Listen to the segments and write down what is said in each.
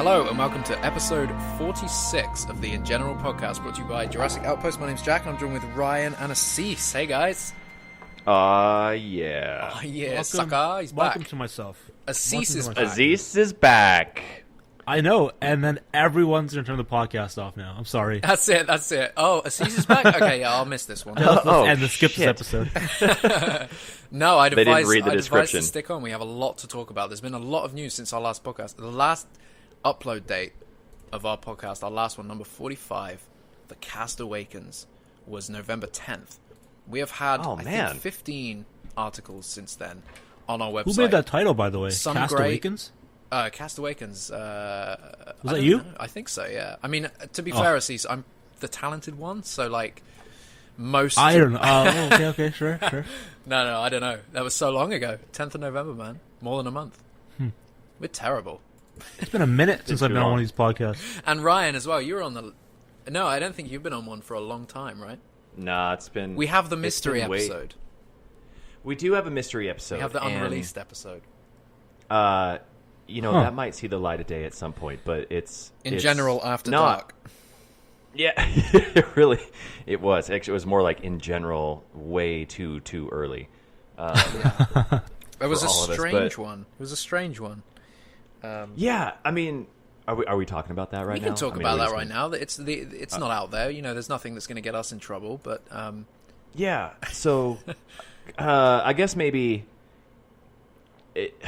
Hello and welcome to episode 46 of the InGeneral podcast, brought to you by Jurassic Outpost. My name's Jack and I'm joined with Ryan and Asees. Hey guys. Yeah. Yeah, sucker, he's back. Welcome to myself. Asees is back. Asees is back. I know, and then everyone's going to turn the podcast off now. I'm sorry. That's it. Oh, Asees is back? Okay, yeah, I'll miss this one. Let's skip this episode. No, I'd They didn't advise, read the I'd advise description. to stick on. We have a lot to talk about. There's been a lot of news since our last podcast. The last upload date of our podcast, our last one, number 45, The Cast Awakens, was November 10th. We have had, I think, 15 articles since then on our website. Who made that title, by the way? Some Cast great- Awakens? Cast Awakens. Was that you? Know. I think so, yeah. I mean, to be fair, Asees, I'm the talented one, so, like, most... I don't know. Okay, sure. No, I don't know. That was so long ago. 10th of November, man. More than a month. We're terrible. It's been a minute since I've been on one of these podcasts. And Ryan as well, you were on the... No, I don't think you've been on one for a long time, right? Nah, it's been... We have the mystery episode. We do have a mystery episode. We have the unreleased epised. That might see the light of day at some point, but it's InGeneral After not, Dark. Yeah, it was. Actually, it was more like InGeneral way too early. It was a strange but... one. It was a strange one. Yeah, I mean, are we talking about that right now? We can talk about that right now. It's not out there. You know, there's nothing that's going to get us in trouble. But yeah, so I guess maybe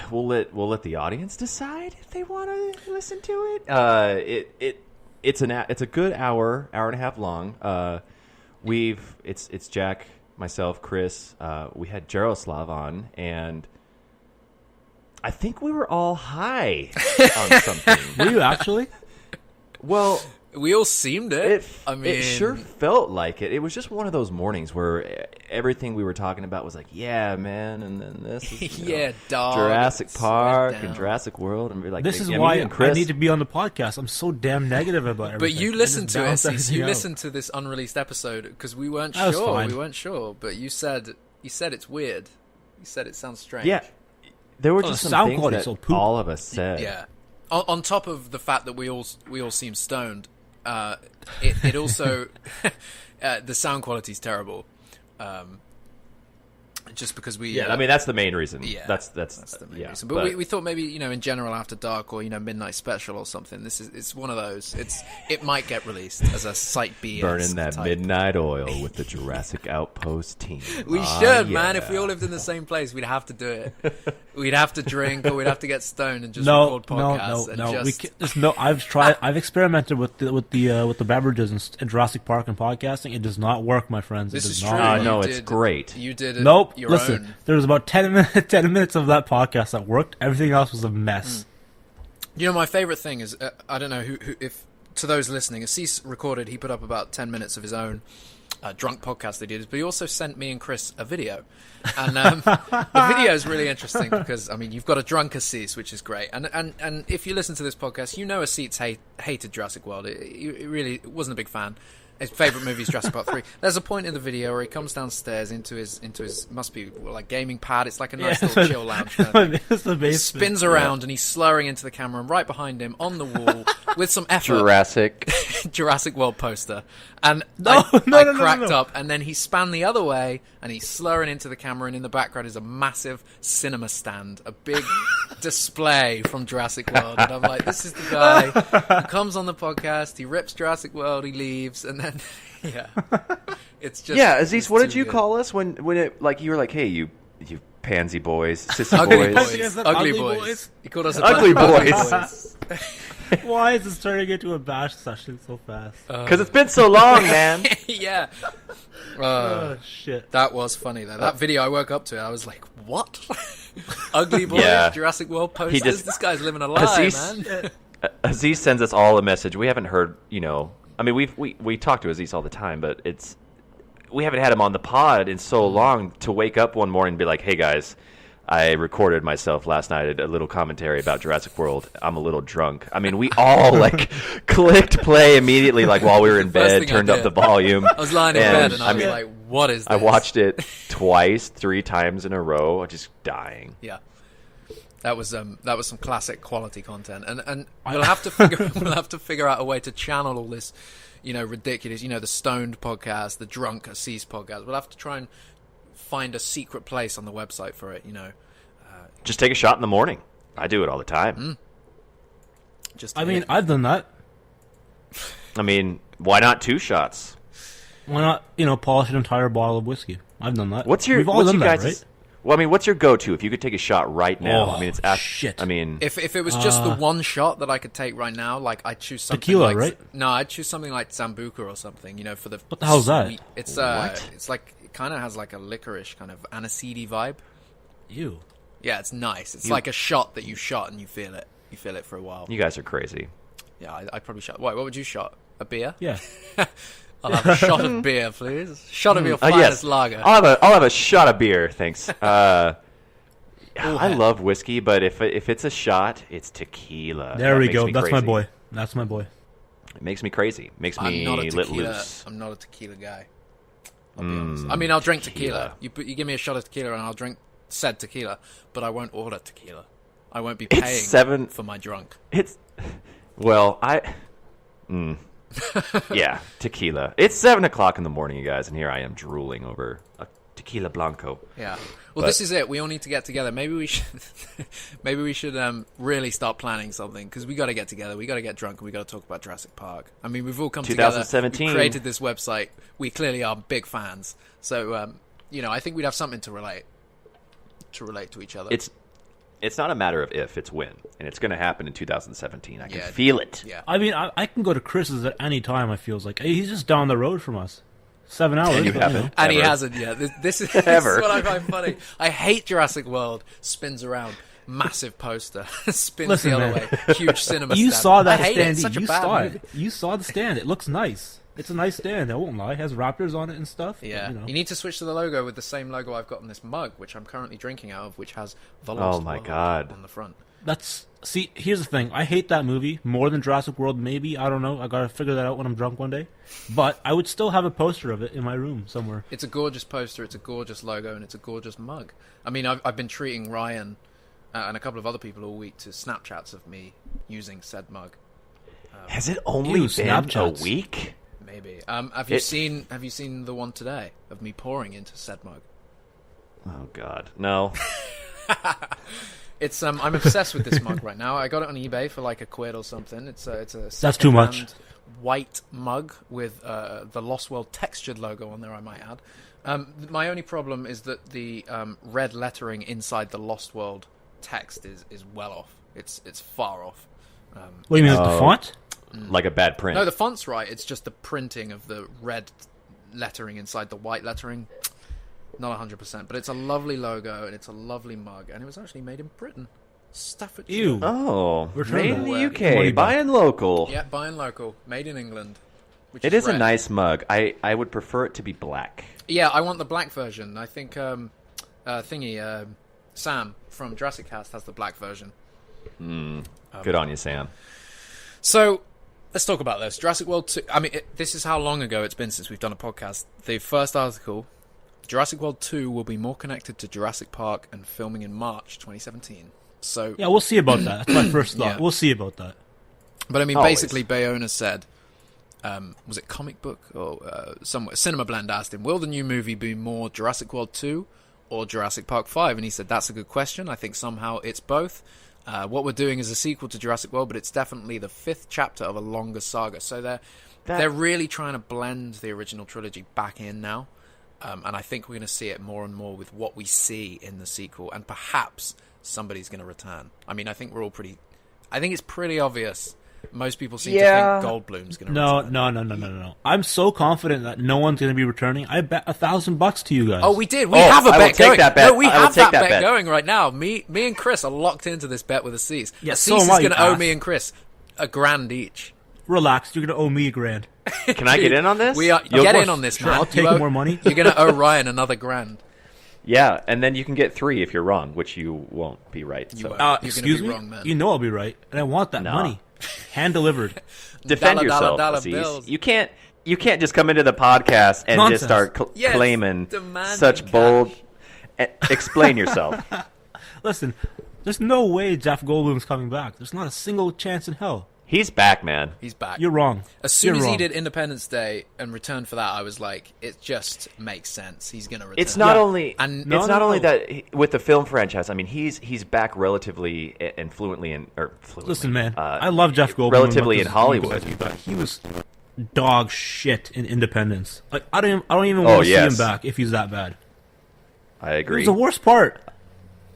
we'll let the audience decide if they want to listen to it. It's a good hour and a half long. It's Jack, myself, Chris. We had Jaroslav on, and I think we were all high on something. Were you actually? Well, we all seemed it. It sure felt like it. It was just one of those mornings where everything we were talking about was like, yeah, man, and then this is, dog, Jurassic Park and Jurassic World, and we're like, this is why I need to be on the podcast. I'm so damn negative about everything. But you listened to it. You listened to this unreleased episode because we weren't sure. We weren't sure, but you said it's weird. You said it sounds strange. Yeah, there were just some things that all of us said. Yeah, on top of the fact that we all seem stoned. It also the sound quality is terrible. Just because we I mean that's the main reason. Yeah, that's the main reason. But we thought maybe InGeneral After Dark or Midnight Special or something. It's one of those. It might get released as a Site B. Burning that midnight oil with the Jurassic Outpost team. We should, man. If we all lived in the same place, we'd have to do it. We'd have to drink or we'd have to get stoned and just record podcasts. No. I've experimented with the beverages in Jurassic Park and podcasting. It does not work, my friends. This is true. No, it's great. You did it. Nope. Listen, there was about 10 minutes of that podcast that worked. Everything else was a mess. You know, my favorite thing is, I don't know who if to those listening, Asees recorded, he put up about 10 minutes of his own drunk podcast that he did, but he also sent me and Chris a video. And the video is really interesting because, I mean, you've got a drunk Asees, which is great. And if you listen to this podcast, you know Asees hated Jurassic World. He really wasn't a big fan. His favourite movie is Jurassic Park 3. There's a point in the video where he comes downstairs into his must be like gaming pad. It's like a nice little chill lounge. He spins around and he's slurring into the camera, and right behind him on the wall with some effort, Jurassic World poster. And I cracked up, and then he span the other way and he's slurring into the camera, and in the background is a massive cinema stand, a big display from Jurassic World. And I'm like, this is the guy who comes on the podcast, he rips Jurassic World, he leaves, and then it's just Asees, what did you call us when it like you were like, hey, you pansy boys, sissy ugly boys. He called us ugly boys. Why is this turning into a bash session so fast? Because it's been so long, man. Yeah. Oh shit. That was funny though. That video, I woke up to it. I was like, what? Ugly boys, Jurassic World posters. This guy's living a lie, man. Asees sends us all a message. We haven't heard, I mean, we talk to Asees all the time, but we haven't had him on the pod in so long to wake up one morning and be like, hey guys, I recorded myself last night a little commentary about Jurassic World. I'm a little drunk. I mean, we all clicked play immediately, while we were in bed, turned up the volume. I was lying in bed and I was like, what is this? I watched it 3 times in a row, just dying. Yeah. That was some classic quality content, and we'll have to figure out a way to channel all this, ridiculous, the Stoned podcast, the Drunk Asees podcast. We'll have to try and find a secret place on the website for it. Just take a shot in the morning. I do it all the time. I've done that. I mean, why not 2 shots? Why not, polish an entire bottle of whiskey? I've done that. We've all done that, right? Well, I mean, what's your go-to if you could take a shot right now? Oh, it's shit. I mean, if it was just the one shot that I could take right now, like I'd choose something tequila, like, right? No, I'd choose something like Sambuca or something. For the what the hell's that? Sweet. It's it's like it kind of has like a licorice kind of aniseedy vibe. Ew. Yeah, it's nice. It's like a shot that you shot and you feel it. You feel it for a while. You guys are crazy. Yeah, I'd probably shot. What would you shot? A beer? Yeah. I'll have a shot of beer, please. Shot of your finest lager. I'll have a shot of beer, thanks. I love whiskey, but if it's a shot, it's tequila. There we go. That's my boy. That's my boy. It makes me crazy. Makes me let loose. I'm not a tequila guy. I'll be honest. I mean, I'll drink tequila. You give me a shot of tequila and I'll drink said tequila, but I won't order tequila. I won't be paying for my drunk. Yeah, tequila. It's 7:00 in the morning, you guys, and here I am drooling over a tequila blanco. Yeah. Well, this is it. We all need to get together. Maybe we should really start planning something, because we got to get together. We got to get drunk, and we got to talk about Jurassic Park. I mean, we've all come together. 2017. We created this website. We clearly are big fans. So, I think we'd have something to relate to each other. It's not a matter of if, it's when. And it's going to happen in 2017. I can feel it. Yeah. I mean, I can go to Chris's at any time, I feels like. He's just down the road from us. 7 hours. And you haven't. And he hasn't yet. This is what I find funny. I hate Jurassic World. Spins around. Massive poster. Spins the other way. Huge cinema You stand. saw that I hate stand. It. It's such you a bad saw movie. it. You saw the stand. It looks nice. It's a nice stand. I won't lie. It has raptors on it and stuff. Yeah. But, You need to switch to the logo with the same logo I've got on this mug, which I'm currently drinking out of, which has the Lost World on the front. Here's the thing. I hate that movie more than Jurassic World, maybe. I don't know. I gotta figure that out when I'm drunk one day. But I would still have a poster of it in my room somewhere. It's a gorgeous poster, it's a gorgeous logo, and it's a gorgeous mug. I mean, I've been treating Ryan and a couple of other people all week to Snapchats of me using said mug. Has it only been Snapchats. a week? Maybe. Have you seen the one today of me pouring into said mug? Oh God, no. It's I'm obsessed with this mug right now. I got it on eBay for like £1 or something. It's a That's too much. White mug with the Lost World textured logo on there, I might add. My only problem is that the red lettering inside the Lost World text is well off. It's far off. What do you mean, the font? Like a bad print. No, the font's right. It's just the printing of the red lettering inside the white lettering. Not 100%, but it's a lovely logo and it's a lovely mug, and it was actually made in Britain, Staffordshire. Ew. Oh, Return made in that. the UK, buying local. Yeah, buying local, made in England. It is a nice mug. I would prefer it to be black. Yeah, I want the black version. I think Sam from Jurassic Cast has the black version. Good on you, Sam. So, let's talk about this. Jurassic World 2. I mean, this is how long ago it's been since we've done a podcast. The first article, Jurassic World 2 will be more connected to Jurassic Park and filming in March 2017. So yeah, we'll see about that. That's my first thought. Yeah. We'll see about that. But I mean, Always. basically, Bayona said, was it Comic Book or somewhere? Cinema Blend asked him, will the new movie be more Jurassic World 2 or Jurassic Park 5? And he said, that's a good question. I think somehow it's both. What we're doing is a sequel to Jurassic World, but it's definitely the 5th chapter of a longer saga. So they're really trying to blend the original trilogy back in now. And I think we're going to see it more and more with what we see in the sequel. And perhaps somebody's going to return. I mean, I think it's pretty obvious. Most people seem to think Goldblum's going to return. No. I'm so confident that no one's going to be returning. I bet $1,000 to you guys. Oh, we did. We have a bet going. That bet. No, we I will have take that bet going right now. Me and Chris are locked into this bet with Asees. Yeah, Asees so is am I, going to you owe ass. me and Chris $1,000 each. Relax. You're going to owe me $1,000. Can I get in on this? We are You'll get go- in on this, Sure, man. I'll take more money. You're going to owe Ryan another $1,000. Yeah, and then you can get 3 if you're wrong, which you won't be right. You So won't. You're gonna Excuse be me? wrong, man. You know I'll be right. And I want that No. money. Hand delivered. defend yourself, dollar Aziz. bills. You can't just come into the podcast and Nonsense. just start Yes, claiming demanding such cash. bold. Explain yourself. Listen, There's no way Jeff Goldblum's coming back. There's not a single chance in hell. He's back, man. He's back. You're wrong. As soon You're as he wrong. did Independence Day and returned for that, I was like, it just makes sense. He's going to return. It's not only And it's not only that with the film franchise. I mean, he's back relatively and fluently in Listen, man, I love Jeff Goldblum. relatively in Hollywood. He was dog shit in Independence. Like I don't even want to see him back if he's that bad. I agree. It was the worst part.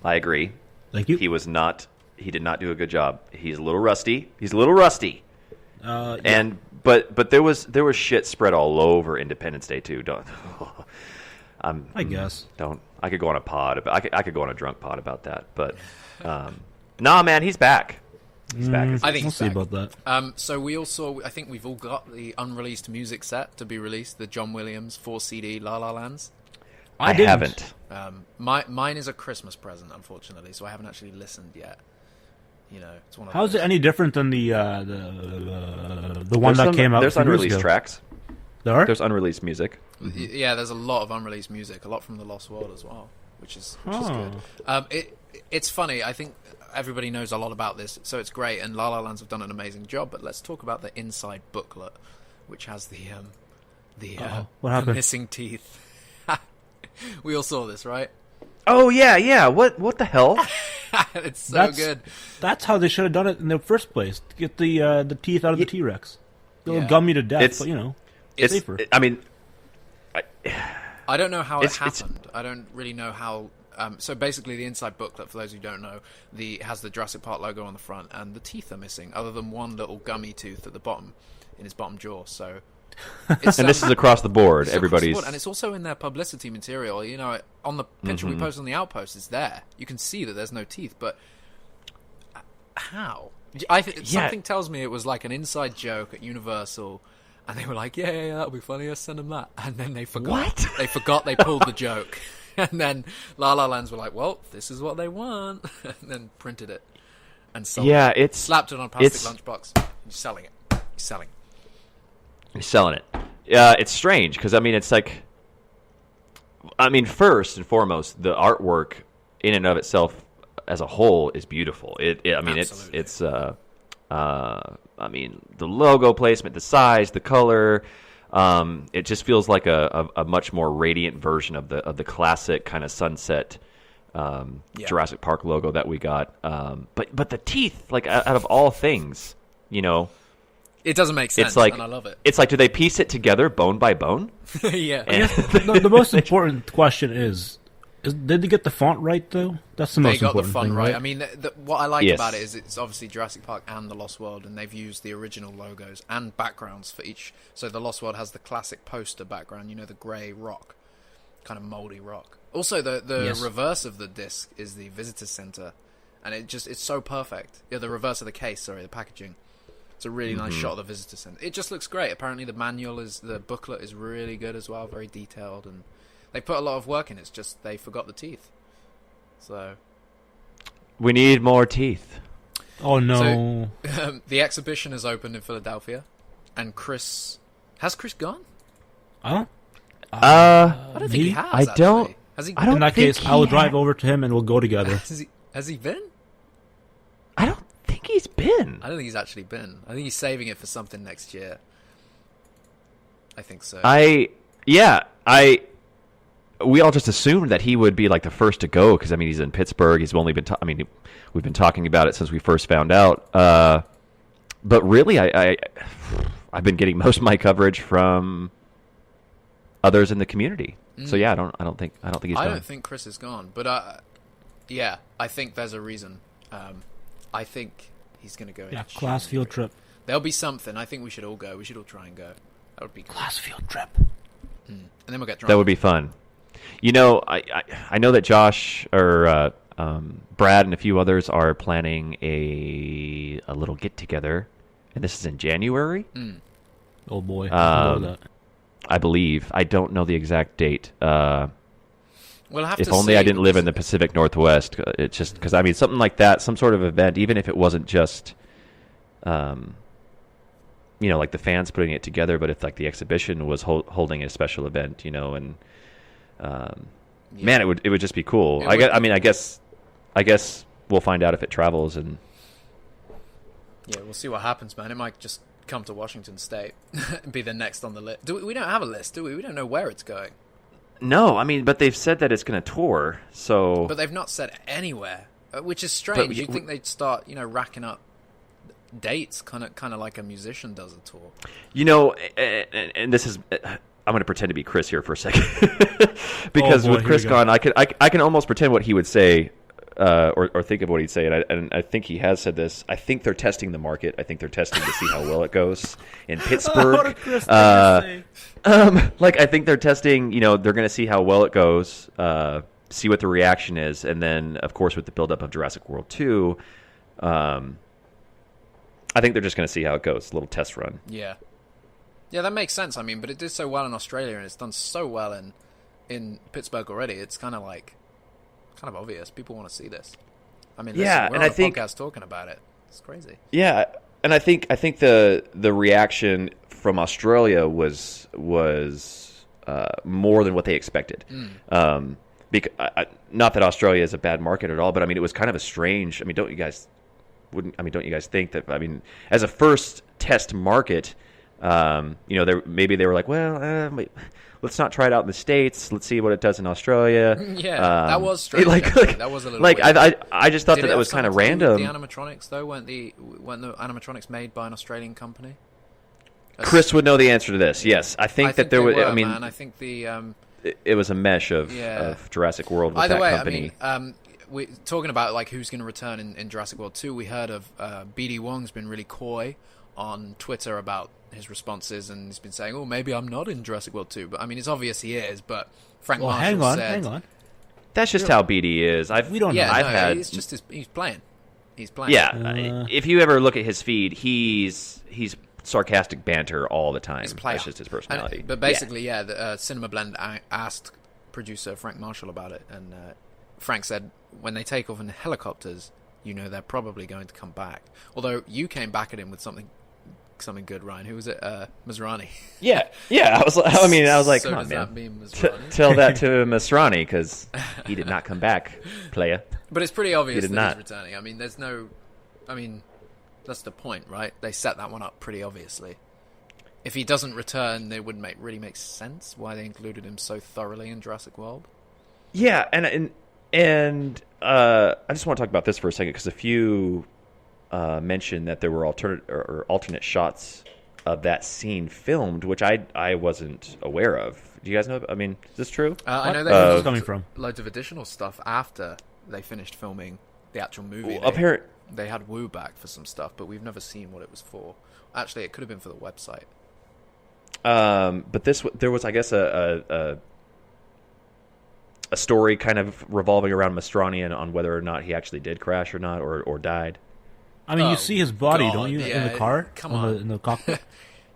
I agree. Thank you. He did not do a good job. He's a little rusty. Yeah. But there was shit spread all over Independence Day too. I guess. I could go on a pod. I could go on a drunk pod about that. But nah, man, he's back. He's back. I think we'll see about that. So we also, I think we've all got the unreleased music set to be released, the John Williams 4 CD La La Lands. I haven't. Mine is a Christmas present, unfortunately, so I haven't actually listened yet. You know, it's one of How is those. it any different than the one that came out? There's a few years unreleased ago? tracks. There are. There's unreleased music. Yeah, there's a lot of unreleased music, a lot from the Lost World as well, which is good. It's funny. I think everybody knows a lot about this, so it's great. And La La Lands have done an amazing job. But let's talk about the inside booklet, which has the what happened? missing teeth. We all saw this, right? Oh yeah. What the hell? It's so good. That's how they should have done it in the first place. To get the teeth out of the T-Rex. They'll Yeah. gum you to death, It's- but you know, It's. safer. I mean, I don't know how it It's- happened. I don't really know how. So basically, the inside booklet, for those who don't know, has the Jurassic Park logo on the front, and the teeth are missing, other than one little gummy tooth at the bottom, in his bottom jaw. So, it's, and this is across the board. it's across the Everybody's. board, and it's also in their publicity material. You know, on the picture we posted on the Outpost, it's there. You can see that there's no teeth, but how? Something tells me it was like an inside joke at Universal. And they were like, yeah, that'll be funny, let's send them that. And then they forgot. What? They forgot they pulled the joke. And then La La Lands were like, well, this is what they want. And then printed it and sold Yeah, it. it's Slapped it on a plastic lunchbox. You're selling it. You're selling. He's selling it. It's strange because I mean, it's like, I mean, first and foremost, the artwork in and of itself as a whole is beautiful. I mean, Absolutely. it's I mean, the logo placement, the size, the color. It just feels like a much more radiant version of the classic kind of sunset Jurassic Park logo that we got. But the teeth, like out of all things, you know, It doesn't make sense, it's like, and I love it. It's like, do they piece it together bone by bone? Yeah. And- the most important question is did they get the font right though? That's the They most got the important fun thing, right. right? I mean, what I like Yes. about it is it's obviously Jurassic Park and the Lost World, and they've used the original logos and backgrounds for each. So the Lost World has the classic poster background, you know, the grey rock, kind of mouldy rock. Also, the Yes. reverse of the disc is the visitor center, and it's so perfect. Yeah, the reverse of the case, sorry, the packaging. It's a really nice shot of the visitor center. It just looks great. Apparently, the booklet is really good as well, very detailed, and they put a lot of work in. It's just they forgot the teeth. So We need more teeth. Oh no. the exhibition is opened in Philadelphia, and has Chris gone? I don't. I don't think he He- has. I don't- Actually. Has he? I don't In that think case, I will he drive over to him and we'll go together. Has he been? I don't think he's been. I don't think he's actually been. I think he's saving it for something next year. I think so. We all just assumed that he would be like the first to go because I mean he's in Pittsburgh. He's only been. We've been talking about it since we first found out. But really, I've been getting most of my coverage from others in the community. So yeah, I don't think he's I gone. don't think Chris is gone, but yeah, I think there's a reason. I think he's going to go. Yeah, in class field trip. There'll be something. I think we should all go. We should all try and go. That would be cool. Class field trip. And then we'll get drunk. That would be fun. You know, I know that Josh or Brad and a few others are planning a little get together, and this is in January, Oh boy. I love that. I believe. I don't know the exact date. We'll have If to only see, I didn't live in the because- Pacific Northwest. It's just because I mean something like that, some sort of event, even if it wasn't just, like the fans putting it together, but if like the exhibition was holding a special event, and man, it would just be cool. It would I guess we'll find out if it travels. And yeah, we'll see what happens, man. It might just come to Washington State and be the next on the list. We don't have a list, do we? We don't know where it's going. no, I mean, but they've said that it's going to tour. So, But they've not said anywhere, which is strange. You'd think they'd start, racking up dates, kind of like a musician does a tour. And this is. I'm going to pretend to be Chris here for a second, because with Chris gone, I can almost pretend what he would say, or think of what he'd say, and I think he has said this. I think they're testing the market. I think they're testing to see how well it goes in Pittsburgh. I think they're testing. They're going to see how well it goes, see what the reaction is, and then of course with the buildup of Jurassic World 2, I think they're just going to see how it goes. A little test run. Yeah. Yeah, that makes sense. I mean, but it did so well in Australia, and it's done so well in Pittsburgh already. It's kind of obvious. People want to see this. I mean, we're on a podcast talking about it. It's crazy. Yeah, and I think the reaction from Australia was more than what they expected. Not that Australia is a bad market at all, but I mean, it was kind of a strange. I mean, don't you guys think that? I mean, as a first test market. Maybe they were like, well, let's not try it out in the States. Let's see what it does in Australia. Yeah, that was strange. That was a little weird. I just thought that was kind of random. The animatronics, though, weren't the animatronics made by an Australian company? Chris would know the answer to this. Yes, I think that there was. I mean, man. I think it was a mesh of Jurassic World with that company. I mean, we're talking about like who's going to return in Jurassic World 2. We heard of BD Wong's been really coy on Twitter about his responses, and he's been saying, "Oh, maybe I'm not in Jurassic World 2." But I mean, it's obvious he is. But Frank Marshall said, "Hang on." That's just how BD is. We don't know. It's just he's playing. He's playing. Yeah, if you ever look at his feed, he's sarcastic banter all the time. That's just his personality. But basically, the Cinema Blend asked producer Frank Marshall about it, and Frank said, "When they take off in helicopters, they're probably going to come back." Although you came back at him with something good, Ryan. Who was it? Masrani. Yeah. I was like, so come on, man. That mean Masrani? Tell that to Masrani, because he did not come back, playa. But it's pretty obvious that he's returning. I mean, that's the point, right? They set that one up pretty obviously. If he doesn't return, it wouldn't really make sense why they included him so thoroughly in Jurassic World. Yeah, and I just want to talk about this for a second, because a few mentioned that there were alternate shots of that scene filmed, which I wasn't aware of. Do you guys know? I mean, is this true? I know they coming from loads of additional stuff after they finished filming the actual movie. They had Wu back for some stuff, but we've never seen what it was for. Actually, it could have been for the website. But there was, I guess, a story kind of revolving around Masrani and on whether or not he actually did crash or not, or died. I mean, you see his body, don't you, in the car? Come on. In the cockpit?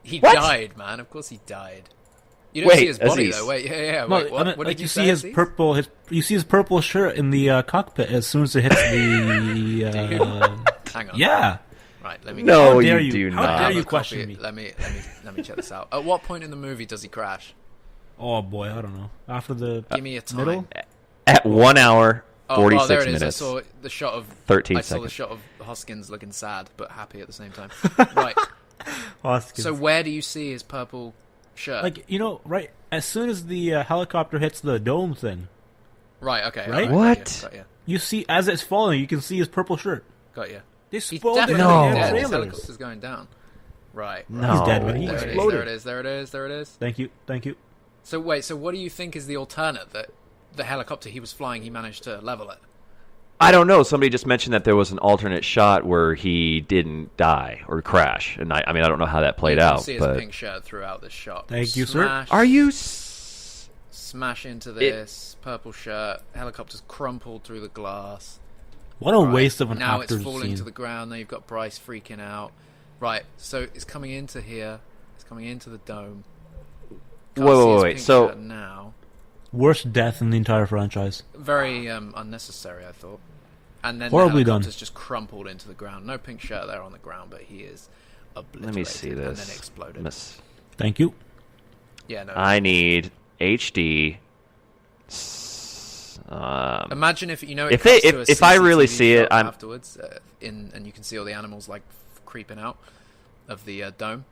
He died, man. Of course he died. You don't see his body, though. Wait, yeah. Wait, what did you see? You see his purple shirt in the cockpit as soon as it hits the... Hang on. Yeah. Right, let me... No, you do not. How dare you question me? Let me check this out. At what point in the movie does he crash? Oh, boy, I don't know. After the Give me a time. middle? At 1 hour, 46 there it is. minutes. I saw the shot of 13 I saw seconds. the shot of Hoskins looking sad but happy at the same time. Right. Hoskins. So where do you see his purple shirt? Right as soon as the helicopter hits the dome thing. Right. Okay. Right? What? Got you. You see, as it's falling, you can see his purple shirt. Got you. They He's spoiled it in definitely the dead. His trailers. helicopter's going down. Right. No. He's dead, man. He There exploded. it is. There it is. Thank you. So wait. So what do you think is the alternate that the helicopter he was flying, he managed to level it? I don't know. Somebody just mentioned that there was an alternate shot where he didn't die or crash, and I don't know how that played out. You see his pink shirt throughout this shot. Thank you, sir. Are you smash into this purple shirt? Helicopter's crumpled through the glass. What a waste of an now actor's it's falling scene. to the ground. Now you've got Bryce freaking out. Right, so it's coming into here. It's coming into the dome. Can't see his Wait. pink So shirt now, Worst death in the entire franchise. very unnecessary, I thought. And then Horribly the done. helicopter's just crumpled into the ground. No pink shirt there on the ground, but he is obliterated. let me see this. And then exploded. Thank you. Yeah, no. I need HD. Imagine if you know if I really see it, I'm afterwards and you can see all the animals like creeping out of the dome.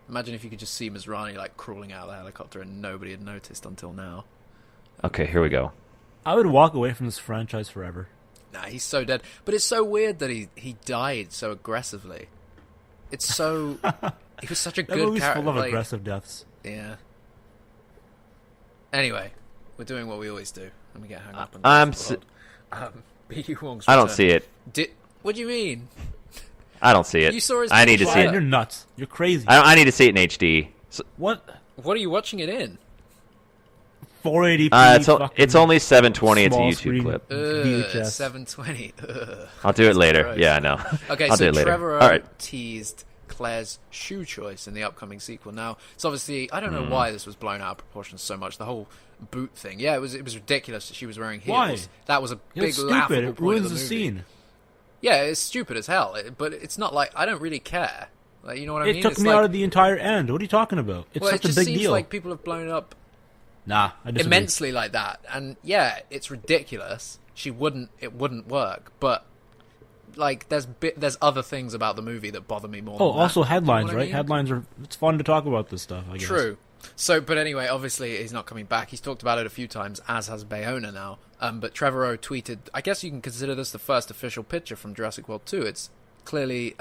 Imagine if you could just see Masrani like crawling out of the helicopter and nobody had noticed until now. Okay, here we go. I would walk away from this franchise forever. Nah, he's so dead. But it's so weird that he died so aggressively. It's so he was such a That good movie's character. full of like, aggressive deaths. Yeah. Anyway, we're doing what we always do, and we get hung up on B.U. Wong's I don't return. see it. What do you mean? I don't see it. You saw his I need to see Brian, it. you're nuts. You're crazy. I need to see it in HD. So, What? What are you watching it in? 480p. it's only 720. It's a small YouTube screen. clip. VHS. 720. I'll do it later. gross. Yeah, I know. Okay, I'll so do it later. Trevor All right. teased Claire's shoe choice in the upcoming sequel. Now, it's obviously I don't Hmm. know why this was blown out of proportion so much. The whole boot thing. Yeah, it was ridiculous that she was wearing heels. Why? That was a big It's laughable stupid. It point ruins of the movie. scene. Yeah, it's stupid as hell. But it's not like I don't really care. Like, you know what I mean? It took It's me like, out of the entire end. What are you talking about? It's well, such it just a big seems deal. like people have blown it up Nah, I disagree. immensely like that, and yeah, it's ridiculous. It wouldn't work, but like there's other things about the movie that bother me more. Oh, than also that. headlines, You know what I right? mean? Headlines are. It's fun to talk about this stuff. I guess. True. So, but anyway, obviously he's not coming back. He's talked about it a few times, as has Bayona now. But Trevor O tweeted, I guess you can consider this the first official picture from Jurassic World 2. It's clearly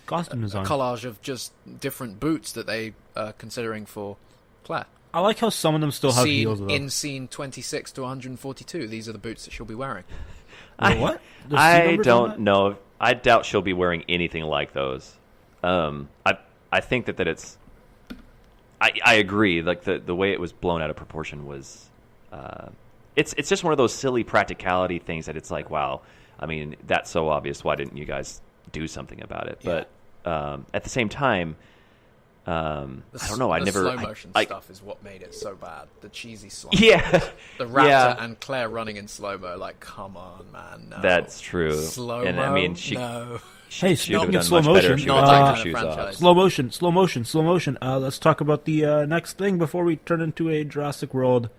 Costume a design. collage of just different boots that they are considering for Claire. I like how some of them still have heels. Though. In scene 26 to 142, these are the boots that she'll be wearing. What? There's I numbers on don't that? know. I doubt she'll be wearing anything like those. I think that it's. I agree. Like the way it was blown out of proportion was. It's just one of those silly practicality things that it's like, wow. I mean, that's so obvious. Why didn't you guys do something about it? Yeah. But at the same time, I don't know. I the never. slow motion I, stuff is what made it so bad. The cheesy slow. Yeah. The raptor Yeah. and Claire running in slow mo. Like, come on, man. No. That's true. Slow mo. And I mean, she. No. Hey, She would speaking have of done slow much better motion, if she Not would that have kind taken of her shoes franchise. off. slow motion. Let's talk about the next thing before we turn into a Jurassic World.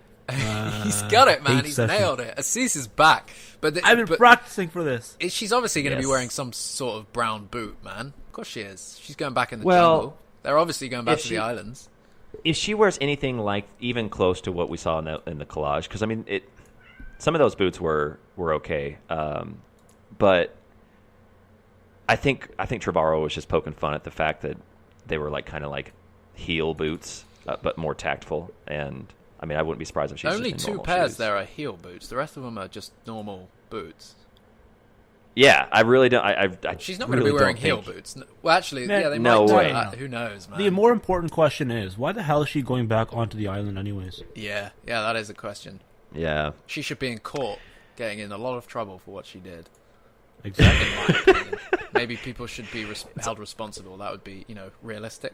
He's got it, man. hate He's session. nailed it. Asees is back. But I've been practicing for this. she's obviously going to Yes. be wearing some sort of brown boot, man. Of course she is. She's going back in the Well, jungle. They're obviously going back if to she- the islands. If she wears anything like even close to what we saw in the collage, because I mean, some of those boots were okay, but I think Trevorrow was just poking fun at the fact that they were like kind of like heel boots, but more tactful. And I mean, I wouldn't be surprised if she's Only just in two normal pairs shoes. there are heel boots. The rest of them are just normal boots. Yeah, I really don't. I She's not really going to be wearing don't heel think- boots. Well, actually, Man, yeah, they no might do. way. Who knows, man? The more important question is, why the hell is she going back onto the island anyways? Yeah, that is a question. Yeah, She should be in court, getting in a lot of trouble for what she did. Exactly. In my opinion. Maybe people should be held responsible. That would be, realistic.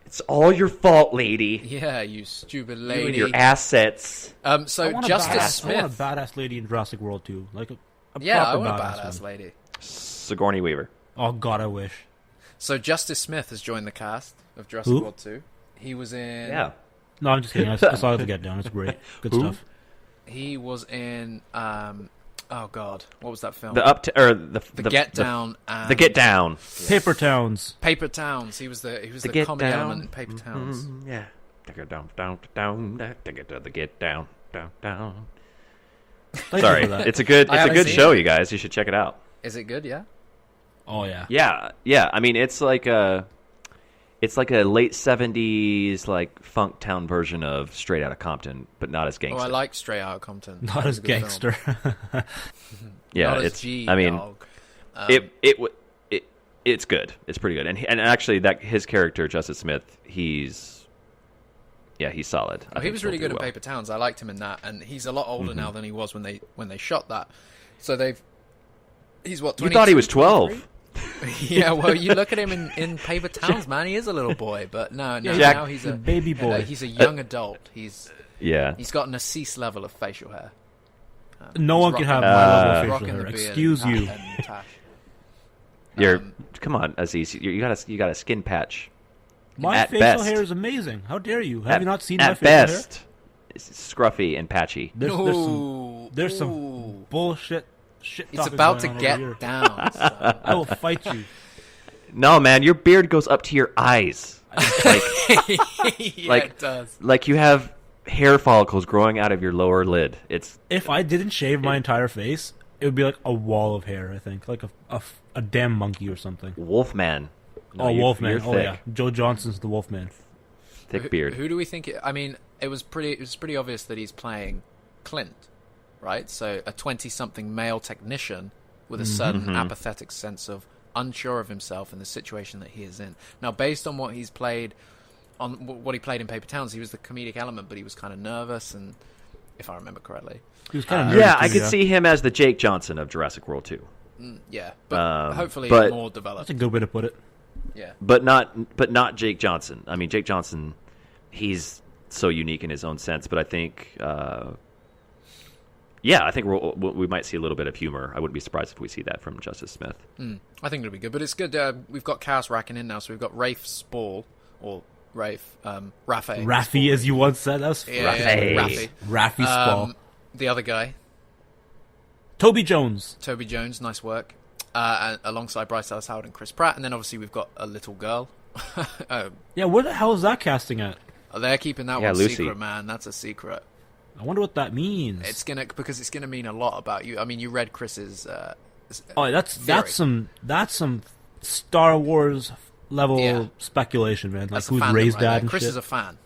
it's all your fault, lady. Yeah, you stupid You and lady. your assets. So I want Justice I want a Smith. badass lady in Jurassic World too, like a Yeah, I proper want a badass badass one. lady. Sigourney Weaver. Oh God, I wish. So Justice Smith has joined the cast of Jurassic Who? World 2. He was in. Yeah. No, I'm just kidding. I saw the Get Down. It's great. Good Who? stuff. He was in. Oh God, what was that film? The The Get Down and The Get Down. Paper Towns. Paper Towns. He was the Get comedy Down. element in Paper Towns. Yeah. Take it down. Take it to the Get Down. Down. Thank you Sorry, for that. it's a good haven't seen show, it. you guys. You should check it out. Is it good? Yeah. Oh yeah. Yeah. I mean, it's like a late '70s like funk town version of Straight Outta Compton, but not as Oh, gangster. I like Straight Outta Compton. Not That was as a good film. gangster. yeah, Not as it's. G, I mean, dog. it's good. It's pretty good, and actually, that his character Justice Smith, he's solid. I Oh, he think was he'll really do good in well. Paper Towns. I liked him in that, and he's a lot older Mm-hmm. now than he was when they shot that. So he's what? You thought he was 12. 23? Yeah, well, you look at him in Paper Towns, man. He is a little boy, but no, Jack- now he's a a baby boy. he's a young adult. He's Yeah. got an Asees level of facial hair. No He's one can have rocking- my level of he's facial rocking hair. the beard Excuse and you. and tash. You're come on, Aziz. You got a skin patch. My At facial best. hair is amazing. How dare you? Have you not seen my at facial hair? best? It's scruffy and patchy. There's some No, There's some bullshit shit. It's about to get down. So. I will fight you. No, man, your beard goes up to your eyes. It does. Like you have hair follicles growing out of your lower lid. If I didn't shave my entire face, it would be like a wall of hair. I think like a damn monkey or something. Wolfman. No, Wolfman. You're Oh thick. yeah, Joe Johnson's the Wolfman. Thick beard. Who do we think? It was pretty obvious that he's playing Clint, right? So a 20-something male technician with a certain apathetic sense of unsure of himself in the situation that he is in. Now, based on what he played in Paper Towns, he was the comedic element, but he was kind of nervous, and if I remember correctly, He was kind of I could see him as the Jake Johnson of Jurassic World 2. Yeah, but hopefully more developed. That's a good way to put it. Yeah, but not Jake Johnson. I mean, Jake Johnson, he's so unique in his own sense. But I think, I think we might see a little bit of humor. I wouldn't be surprised if we see that from Justice Smith. I think it'll be good. But it's good. We've got Chaos racking in now, so we've got Rafe Spall or Rafe Raffi, as you once said. That was Raffi Spall. The other guy, Toby Jones, nice work. Alongside Bryce Dallas Howard and Chris Pratt, and then obviously we've got a little girl. Yeah, where the hell is that casting at? They're keeping that one Lucy. secret, man. That's a secret. I wonder what that means. Because it's gonna mean a lot about you. I mean, you read Chris's. That's some Star Wars level speculation, man. Like That's who's fandom Ray's right dad there. and Chris shit. is a fan.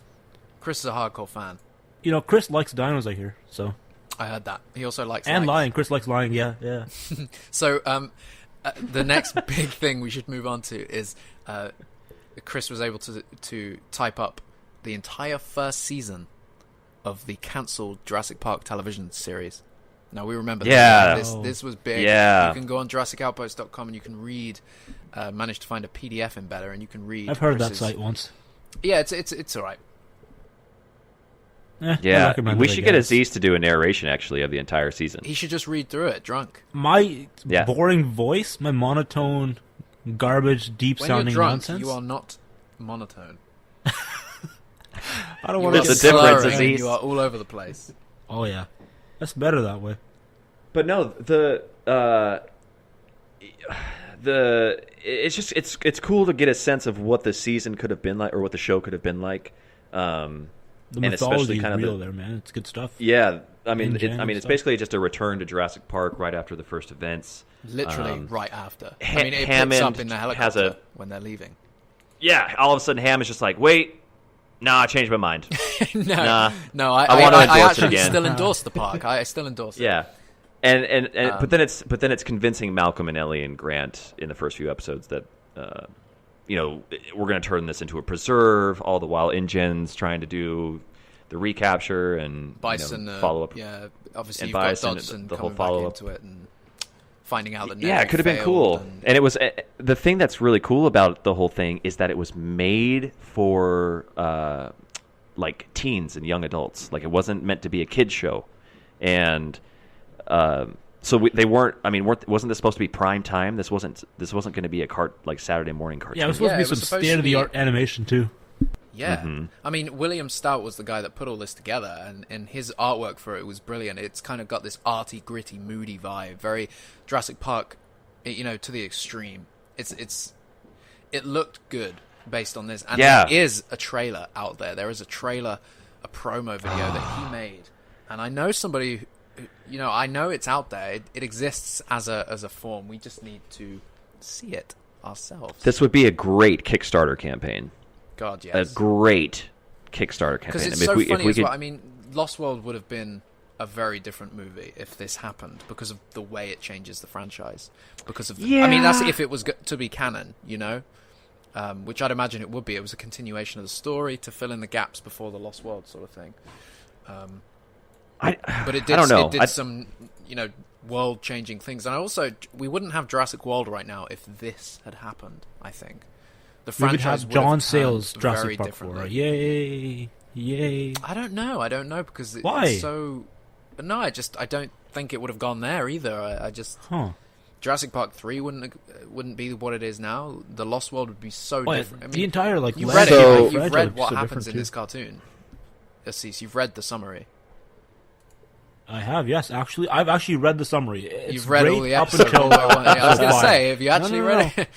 Chris is a hardcore fan. You know, Chris likes dinos, I hear. So. I heard that. He also likes and lights. lying. Chris likes lying. Yeah. So, the next big thing we should move on to is Chris was able to type up the entire first season of the cancelled Jurassic Park television series. Now, we remember this was big. Yeah. You can go on JurassicOutpost.com and you can read, manage to find a PDF embedder, and you can read. I've heard Chris's, that site once. Yeah, it's all right. Yeah, we should get Asees to do a narration, actually, of the entire season. He should just read through it, drunk. My boring voice, my monotone, garbage, deep-sounding when you're drunk, nonsense. You are not monotone. I don't want There's to a difference, slurring, Asees. you are all over the place. Oh, yeah. That's better that way. But no, it's cool to get a sense of what the season could have been like, or what the show could have been like. The mythology is real there, man. It's good stuff. Yeah, I mean, it's stuff. basically just a return to Jurassic Park right after the first events. Literally right after. It picks up in the helicopter when they're leaving. Yeah, all of a sudden Hammond's just like, wait, nah, I changed my mind. I want to endorse it actually again. still endorse the park. I still endorse it. Yeah, and but then it's convincing Malcolm and Ellie and Grant in the first few episodes that we're going to turn this into a preserve. All the while, InGen's trying to do the recapture and Bison follow up. Yeah, obviously and you've Bison, got Dodson the whole coming follow back up into it and finding out that it could have been cool. And it was the thing that's really cool about the whole thing is that it was made for like teens and young adults. Like it wasn't meant to be a kids show, and they weren't. I mean, wasn't this supposed to be prime time? This wasn't going to be a like Saturday morning cartoon. Yeah, it was supposed to be some state-of-the-art animation too. Yeah. Mm-hmm. I mean, William Stout was the guy that put all this together, and his artwork for it was brilliant. It's kind of got this arty, gritty, moody vibe, very Jurassic Park, to the extreme. It looked good based on this, and there is a trailer out there. There is a trailer, a promo video that he made, and I know somebody, I know it's out there. It exists as a form. We just need to see it ourselves. This would be a great Kickstarter campaign. God, yes. A great Kickstarter campaign. Because it's so funny as well. I mean, Lost World would have been a very different movie if this happened because of the way it changes the franchise. I mean, that's if it was to be canon, which I'd imagine it would be. It was a continuation of the story to fill in the gaps before the Lost World sort of thing. But it did, I don't know. It did some, world-changing things. And we wouldn't have Jurassic World right now if this had happened, I think. The franchise would have John Sayles very Jurassic Park 4. Yay! I don't know because why? It's so. No, I don't think it would have gone there either. I just. Jurassic Park 3 wouldn't be what it is now. The Lost World would be so different. I mean, the entire you've read what happens in this cartoon. Asees, you've read the summary. I have, yes. Actually, I've actually read the summary. You've read all the episodes. I was going to say, have you actually read it?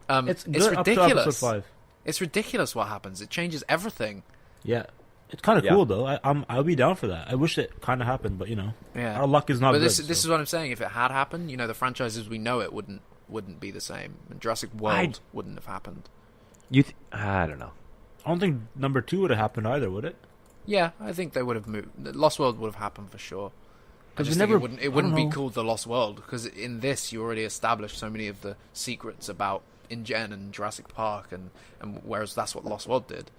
It's ridiculous. up to episode 5. It's ridiculous what happens. It changes everything. Yeah. It's kind of cool, though. I'll be down for that. I wish it kind of happened, but, our luck is not good. But this is what I'm saying. If it had happened, the franchises we know it wouldn't be the same. And Jurassic World wouldn't have happened. I don't know. I don't think number 2 would have happened either, would it? Yeah, I think they would have moved. Lost World would have happened for sure. I just think it wouldn't be called The Lost World, because in this you already established so many of the secrets about InGen and Jurassic Park, and whereas that's what Lost World did.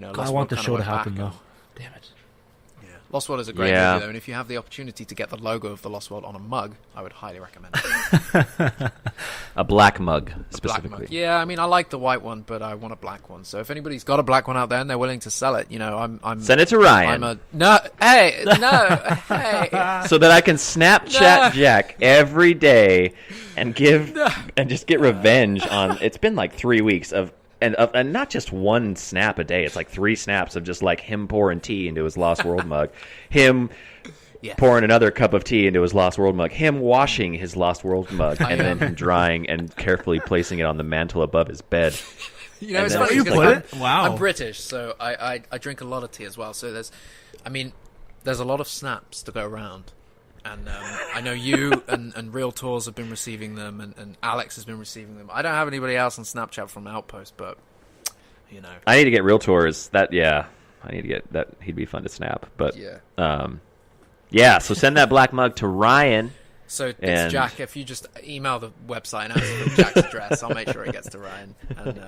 I want the show to happen, though. Damn it. Yeah. Lost World is a great movie, though, and if you have the opportunity to get the logo of The Lost World on a mug, I would highly recommend it. A black mug, specifically. Black mug. Yeah, I mean, I like the white one, but I want a black one. So if anybody's got a black one out there and they're willing to sell it, I'm send it to Ryan. No, hey. So that I can Snapchat Jack every day and and just get revenge on. It's been like 3 weeks of not just one snap a day. It's like 3 snaps of just like him pouring tea into his Lost World mug, him pouring another cup of tea into his Lost World mug, him washing his Lost World mug, and then him drying and carefully placing it on the mantle above his bed. It's funny because I'm British, so I drink a lot of tea as well. So there's a lot of snaps to go around. And I know you and Real Tours have been receiving them, and Alex has been receiving them. I don't have anybody else on Snapchat from Outpost, but, I need to get Real Tours. I need to get that. He'd be fun to snap. But, so send that black mug to Ryan. So it's Jack. If you just email the website and ask for Jack's address, I'll make sure it gets to Ryan. And,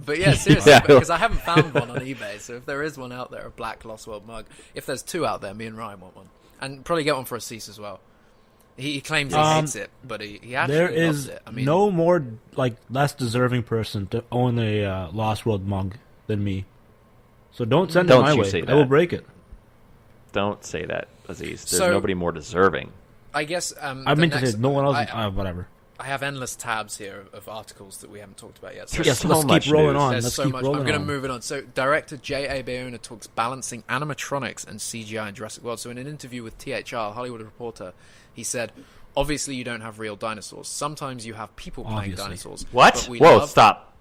But yeah, seriously, because I haven't found one on eBay. So if there is one out there, a black Lost World mug, if there's 2 out there, me and Ryan want one. And probably get one for Asees as well. He claims he hates it, but he actually loves it. I mean, no more less deserving person to own a Lost World mug than me. So don't send it my way. I will break it. Don't say that, Asees. There's nobody more deserving. I guess I meant to say no one else. Whatever. I have endless tabs here of articles that we haven't talked about yet. So let's keep rolling on. There's so much. I'm going to move it on. So director J.A. Bayona talks balancing animatronics and CGI in Jurassic World. So in an interview with THR, Hollywood Reporter, he said, obviously you don't have real dinosaurs. Sometimes you have people playing dinosaurs. What? Whoa, stop.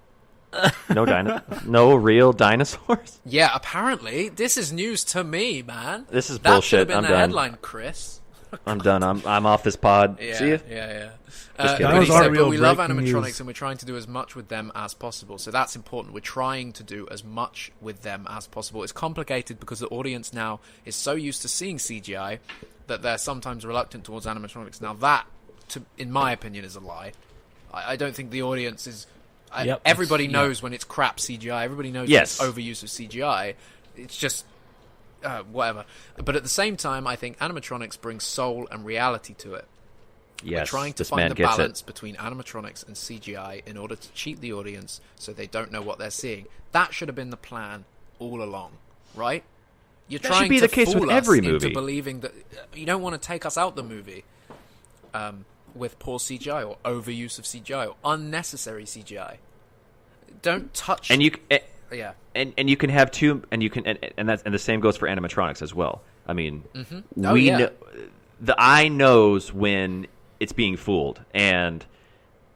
No real dinosaurs? Yeah, apparently. This is news to me, man. This is that bullshit. Should have been I'm the done. Headline, Chris. I'm done. I'm off this pod. Yeah, See you. Yeah. But he said, but we love breaking animatronics news. and we're trying to do as much with them as possible. So that's important. We're trying to do as much with them as possible. It's complicated because the audience now is so used to seeing CGI that they're sometimes reluctant towards animatronics. Now that, in my opinion, is a lie. I don't think the audience is... everybody knows when it's crap CGI. Everybody knows when it's overuse of CGI. It's just... whatever. But at the same time, I think animatronics bring soul and reality to it. Yes, we're trying to find the balance between animatronics and CGI in order to cheat the audience so they don't know what they're seeing. That should have been the plan all along, right? You're that trying should be to the case fool with every us movie. into believing that you don't want to take us out the movie with poor CGI or overuse of CGI or unnecessary CGI. Don't touch. And you. Yeah, and you can have two, and you can, and the same goes for animatronics as well. I mean, know, the eye knows when it's being fooled, and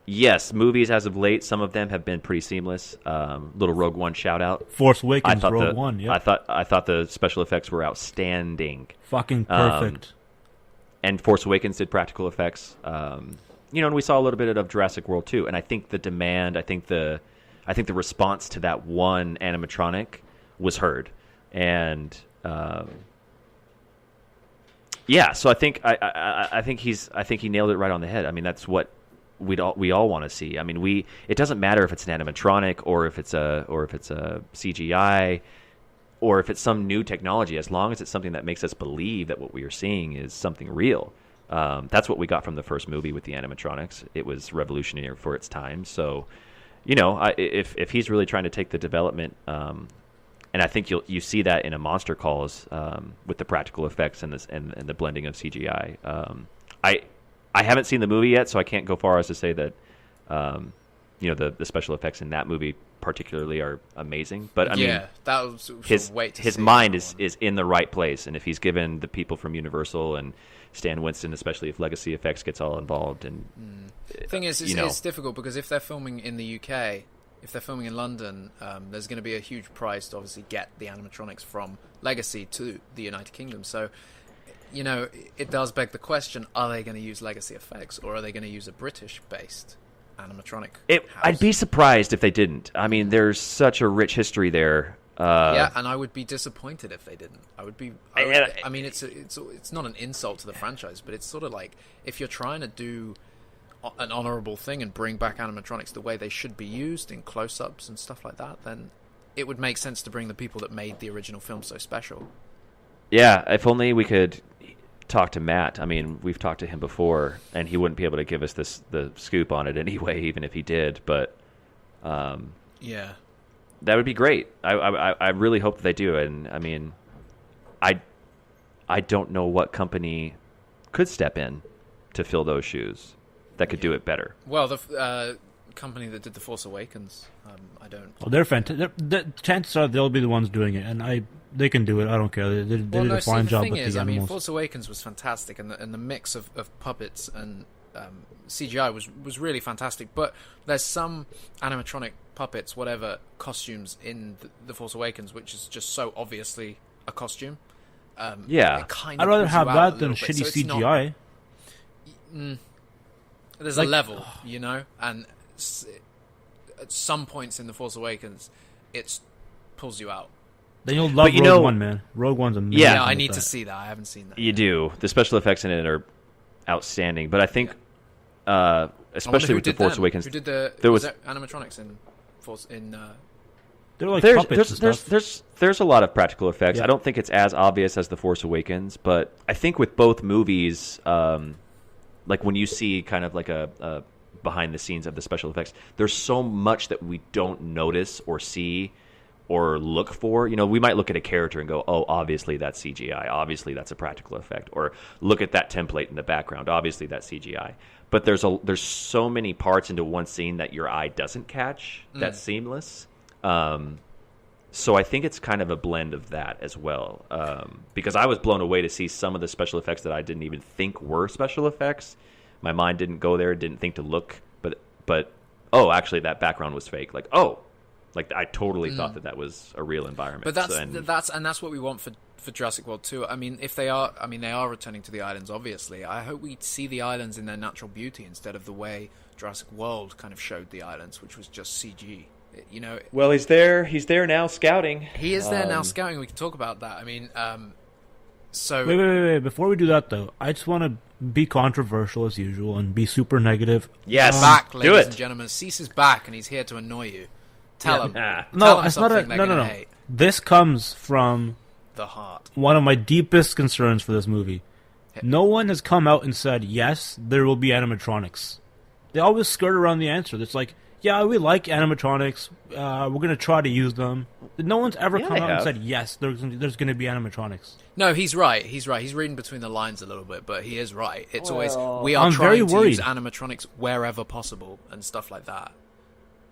yes, movies as of late, some of them have been pretty seamless. Little Rogue One shout out, Force Awakens, Rogue One. Yeah, I thought the special effects were outstanding, fucking perfect. And Force Awakens did practical effects. And we saw a little bit of Jurassic World too. And I think the demand, I think the response to that one animatronic was heard, and so I think he nailed it right on the head. I mean, that's what we all want to see. I mean, it doesn't matter if it's an animatronic or if it's a CGI or if it's some new technology, as long as it's something that makes us believe that what we are seeing is something real. That's what we got from the first movie with the animatronics. It was revolutionary for its time. So, if he's really trying to take the development, and I think you see that in a Monster Calls with the practical effects and the blending of CGI. I haven't seen the movie yet, so I can't go far as to say that the special effects in that movie particularly are amazing. But I mean, that was his mind is in the right place, and if he's given the people from Universal and Stan Winston, especially if Legacy Effects gets all involved, and the thing is, it's difficult because if they're filming in the UK, if they're filming in London, there's going to be a huge price to obviously get the animatronics from Legacy to the United Kingdom. So, it does beg the question: are they going to use Legacy Effects, or are they going to use a British-based animatronic house? I'd be surprised if they didn't. I mean, there's such a rich history there. And I would be disappointed if they didn't. I mean, it's not an insult to the franchise, but it's sort of like if you're trying to do an honorable thing and bring back animatronics the way they should be used in close-ups and stuff like that, then it would make sense to bring the people that made the original film so special. Yeah, if only we could talk to Matt. I mean, we've talked to him before, and he wouldn't be able to give us the scoop on it anyway, even if he did. But yeah, that would be great. I really hope that they do. And I mean, I don't know what company could step in to fill those shoes that could do it better. Well, the company that did The Force Awakens, I don't. Well, they're fantastic. The chances are they'll be the ones doing it, and they can do it. I don't care. They did a fine job with the animals. I mean, Force Awakens was fantastic, and the mix of puppets and CGI was really fantastic. But there's some animatronic puppets, whatever costumes in the Force Awakens, which is just so obviously a costume. Yeah, I'd rather have that than shitty CGI. There's a level, and at some points in the Force Awakens, it pulls you out. Then you'll love Rogue One, man. Rogue One's amazing. Yeah, I need to see that. I haven't seen that. You do. The special effects in it are outstanding. But I think, especially with The Force Awakens, who did was there animatronics in Force in? They're like puppets and stuff. There's a lot of practical effects. Yeah. I don't think it's as obvious as The Force Awakens, but I think with both movies, like when you see kind of like a behind the scenes of the special effects, there's so much that we don't notice or see or look for. We might look at a character and go, oh, obviously that's CGI. Obviously that's a practical effect. Or look at that template in the background. Obviously that's CGI. But there's so many parts into one scene that your eye doesn't catch. That's seamless. So I think it's kind of a blend of that as well. Because I was blown away to see some of the special effects that I didn't even think were special effects. My mind didn't go there, didn't think to look. But oh, actually that background was fake. Like, oh. Like I totally thought that was a real environment. But that's what we want for Jurassic World 2. I mean, they are returning to the islands. Obviously, I hope we see the islands in their natural beauty instead of the way Jurassic World kind of showed the islands, which was just CG. Well, he's there. He's there now, scouting. He is there now, scouting. We can talk about that. I mean, so wait. Before we do that, though, I just want to be controversial as usual and be super negative. Yes, back, ladies and gentlemen. Cease is back, and he's here to annoy you. Tell him. No, it's not no. Hate. This comes from the heart. One of my deepest concerns for this movie. No one has come out and said, yes, there will be animatronics. They always skirt around the answer. It's like, yeah, we like animatronics. We're going to try to use them. No one's ever come out and said, yes, there's going to be animatronics. No, he's right. He's reading between the lines a little bit, but he is right. It's always, we are trying to use animatronics wherever possible and stuff like that.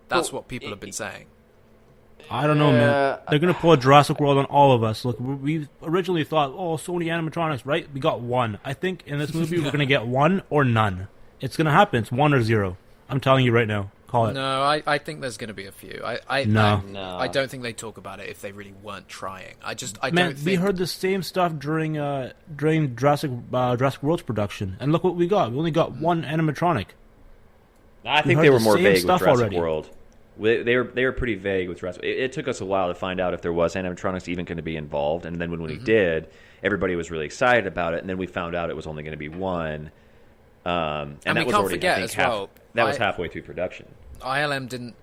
That's what people have been saying. I don't know, man. They're going to pull a Jurassic World on all of us. Look, we originally thought, so many animatronics, right? We got one. I think in this movie we're going to get one or none. It's going to happen. It's 1 or 0. I'm telling you right now. Call it. No, I think there's going to be a few. I don't think they talk about it if they really weren't trying. I don't think... we heard the same stuff during Jurassic World's production, and look what we got. We only got one animatronic. I think they were more vague with Jurassic World. They were pretty vague with Jurassic. It took us a while to find out if there was animatronics even going to be involved, and then when we did, everybody was really excited about it, and then we found out it was only going to be one. And that was already, I think, was halfway through production. ILM's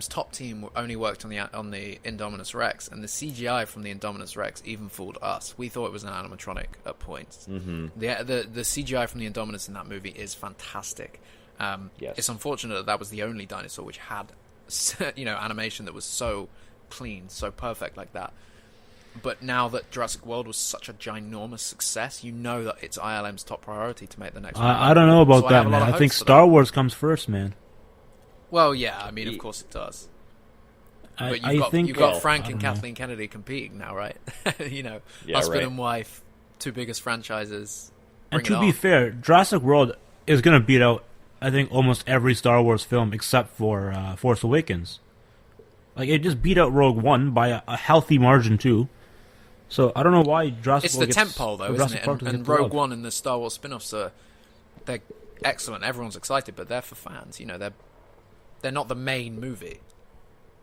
top team only worked on the Indominus Rex, and the CGI from the Indominus Rex even fooled us. We thought it was an animatronic at points. Mm-hmm. The CGI from the Indominus in that movie is fantastic. Yes. It's unfortunate that was the only dinosaur which had animation that was so clean, so perfect like that. But now that Jurassic World was such a ginormous success, that it's ILM's top priority to make the next one. I don't know about that, man. I think Star Wars comes first, man. Well, yeah, I mean, of course it does. But you've got Frank and Kathleen Kennedy competing now, right? Husband and wife, two biggest franchises. And to be fair, Jurassic World is going to beat out, I think, almost every Star Wars film except for Force Awakens. Like, it just beat out Rogue One by a healthy margin, too. So, I don't know why Jurassic World gets... It's the tentpole, though, isn't it? And Rogue One and the Star Wars spin-offs they're excellent. Everyone's excited, but they're for fans. They're not the main movie.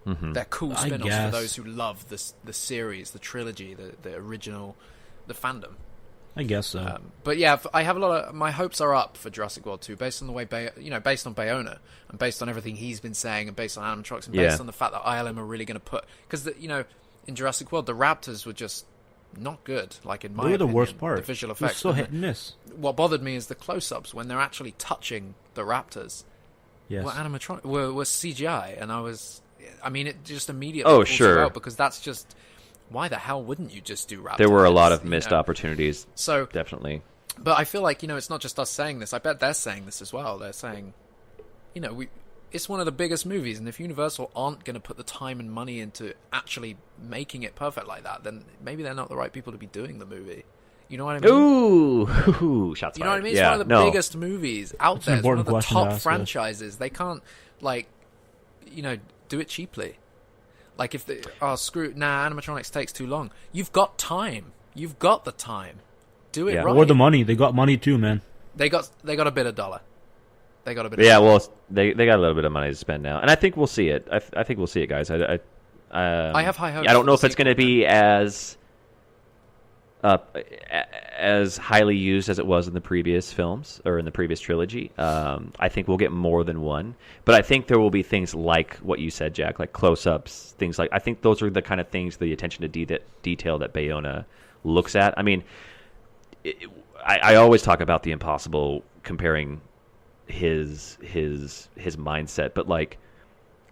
Mm-hmm. They're cool spin-offs for those who love the series, the trilogy, the original, the fandom. I guess so. But yeah, I have my hopes are up for Jurassic World 2 based on the way, based on Bayona and based on everything he's been saying and based on animatronics and based on the fact that ILM are really going to put, because in Jurassic World the raptors were just not good. Like in my opinion, the worst part. The visual effects. It was so hit and miss. What bothered me is the close-ups when they're actually touching the raptors. Yes. Were animatronic were CGI, and it just immediately pulls you out, because that's just, why the hell wouldn't you just do raptor? There were a lot of missed opportunities. So definitely. But I feel like, it's not just us saying this. I bet they're saying this as well. They're saying, it's one of the biggest movies, and if Universal aren't going to put the time and money into actually making it perfect like that, then maybe they're not the right people to be doing the movie. You know what I mean? Ooh, shots fired. You know what I mean? It's one of the biggest movies out there. It's one of the top franchises. They can't, do it cheaply. Like if animatronics takes too long. You've got time. You've got the time. Do it right. Or the money. They got money too, man. They got a bit of dollar. They got a bit. Well, they got a little bit of money to spend now, and I think we'll see it. I think we'll see it, guys. I have high hopes. I don't know if it's going to be as highly used as it was in the previous films or in the previous trilogy. I think we'll get more than one, but I think there will be things like what you said, Jack, like close-ups, things like, I think those are the kind of things, the attention to detail that Bayona looks at. I mean, I always talk about the impossible, comparing his mindset, but like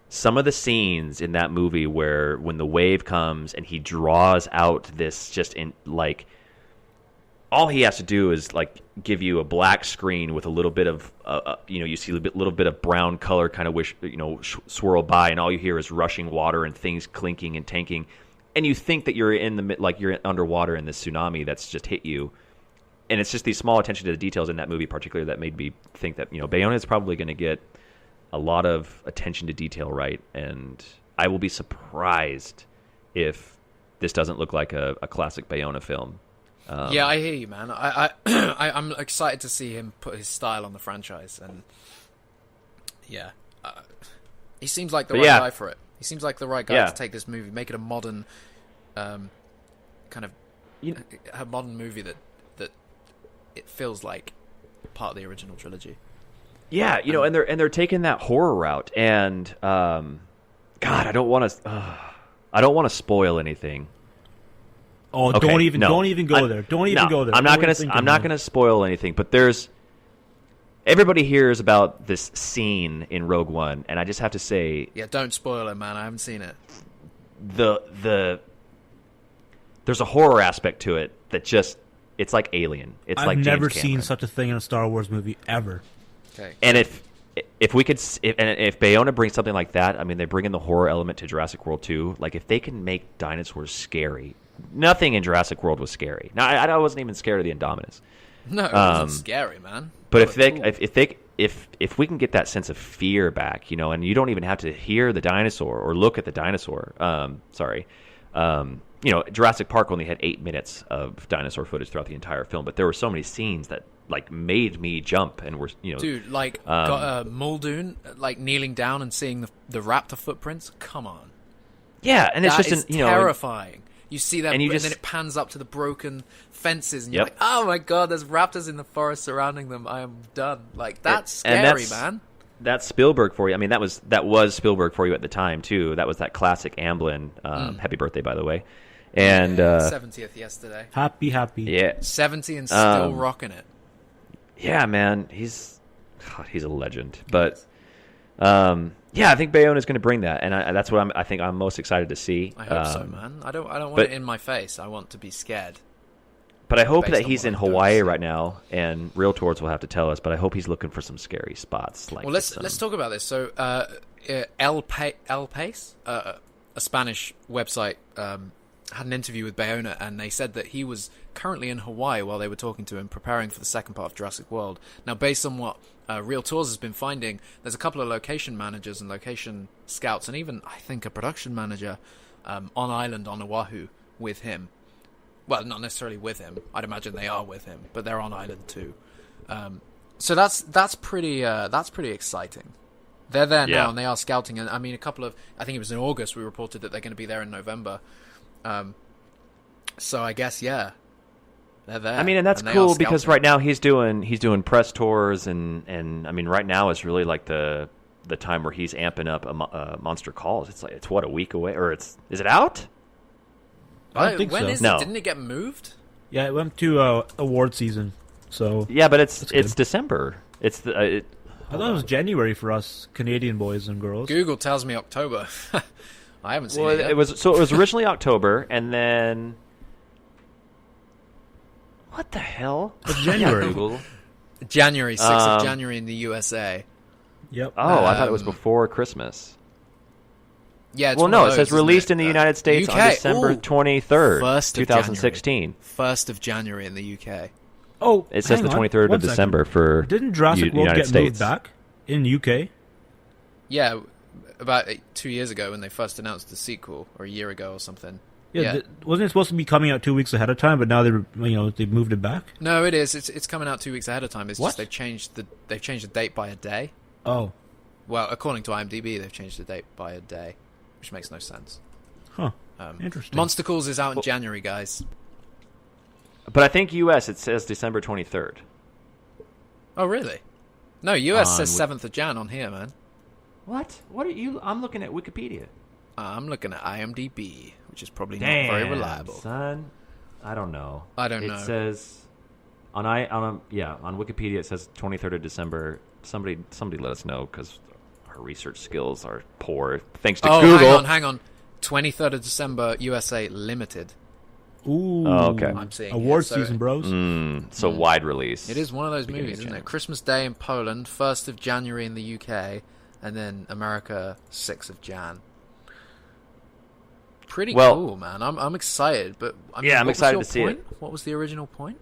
some of the scenes in that movie where when the wave comes and he draws out this, just in like, all he has to do is like give you a black screen with a little bit of you see a little bit of brown color kind of swirl by, and all you hear is rushing water and things clinking and tanking, and you think that you're you're underwater in this tsunami that's just hit you. And it's just these small attention to the details in that movie particularly that made me think that Bayona is probably going to get a lot of attention to detail right, and I will be surprised if this doesn't look like a classic Bayona film. Yeah, I hear you, man. I'm excited to see him put his style on the franchise, and he seems like the right guy for it. He seems like the right guy to take this movie, make it a modern, kind of a modern movie that it feels like part of the original trilogy. Yeah, and they're taking that horror route, and God, I don't want to spoil anything. Oh, okay, don't even go there. Don't even go there. I'm not gonna spoil anything, but everybody hears about this scene in Rogue One, and I just have to say, yeah, don't spoil it, man. I haven't seen it. There's a horror aspect to it that just, it's like Alien. It's like James I've never Cameron. seen such a thing in a Star Wars movie ever. Okay. And if Bayona brings something like that, I mean, they bring in the horror element to Jurassic World 2. Like, if they can make dinosaurs scary, nothing in Jurassic World was scary. Now, I wasn't even scared of the Indominus. No, it wasn't scary, man. But if we can get that sense of fear back, and you don't even have to hear the dinosaur or look at the dinosaur. Jurassic Park only had 8 minutes of dinosaur footage throughout the entire film, but there were so many scenes that like made me jump and were dude, like got Muldoon like kneeling down and seeing the raptor footprints. Come on, yeah, and it's just terrifying. You see that, and then it pans up to the broken fences, and you're like, "Oh my god, there's raptors in the forest surrounding them. I am done." Like that's scary, man. That's Spielberg for you. I mean, that was Spielberg for you at the time too. That was that classic Amblin. Happy birthday, by the a And 70th yesterday. Happy. Yeah, 70 and still rocking it. Yeah, man, he's a legend. But I think Bayona is going to bring that, and that's what I think I'm most excited to see. I hope so, man. I don't want it in my face. I want to be scared. But I hope based that on he's what in I've done. Hawaii right now, and Real Tours will have to tell us. But I hope he's looking for some scary spots. Like Well, let's talk about this. So, El País, a Spanish website, had an interview with Bayona, and they said that he was currently in Hawaii while they were talking to him, preparing for the second part of Jurassic World. Now, based on what Real Tours has been finding, there's a couple of location managers and location scouts, and even, I think, a production manager on island on Oahu with him. Well, not necessarily with him. I'd imagine they are with him, but they're on island too. So that's pretty exciting. They're there now, and they are scouting. And I mean, I think it was in August, we reported that they're going to be there in November. So I guess, yeah, they're there. I mean, and that's cool because right now he's doing press tours, and I mean, right now is really like the time where he's amping up Monster Calls. It's what, a week away, or is it out? I don't think when so. is No. it? Didn't it get moved? Yeah, it went to award season. So Yeah, but it's good. December. It's the. I thought it was January for us Canadian boys and girls. Google tells me October. I haven't seen Well, it yet. it was originally October, and then what the hell? It's January. Google. January 6th of January in the USA. Yep. Oh, I thought it was before Christmas. Yeah, it's Well, one no, of it those, says released isn't in it? the United States on UK. December Ooh. 23rd, 1st of 2016. 1st of January in the UK. Oh, It says hang the on. 23rd One of December for Didn't Jurassic World United get States. moved back in UK? Yeah, about 2 years ago when they first announced the sequel, or a year ago or something. Yeah, wasn't it supposed to be coming out 2 weeks ahead of time? But now they moved it back. No, it is. It's coming out 2 weeks ahead of time. It's What? just they've changed the date by a day. Oh, Well, according to IMDb, they've changed the date by a day, which makes no sense. huh. Interesting. Monster Calls is out in January, guys. But I think U.S. it says December 23rd. Oh, really? No, US says On 7th of Jan on here, man. What? What are you? I'm looking at Wikipedia. I'm looking at IMDb, which is probably Damn, not very reliable. son. I don't know. I don't know. It says on Wikipedia it says 23rd of December. Somebody let us know because our research skills are poor. Thanks to Google. Hang on. 23rd of December, USA Limited. Ooh. Oh, okay. I'm seeing Award here, so season, bros. So wide release. It is one of those Beginning movies, of isn't it? January. Christmas Day in Poland, 1st of January in the UK, and then America 6th of Jan. Pretty Well- cool, man. I'm excited, but I mean, Yeah, I'm what was excited your to see point? it. What was the original point?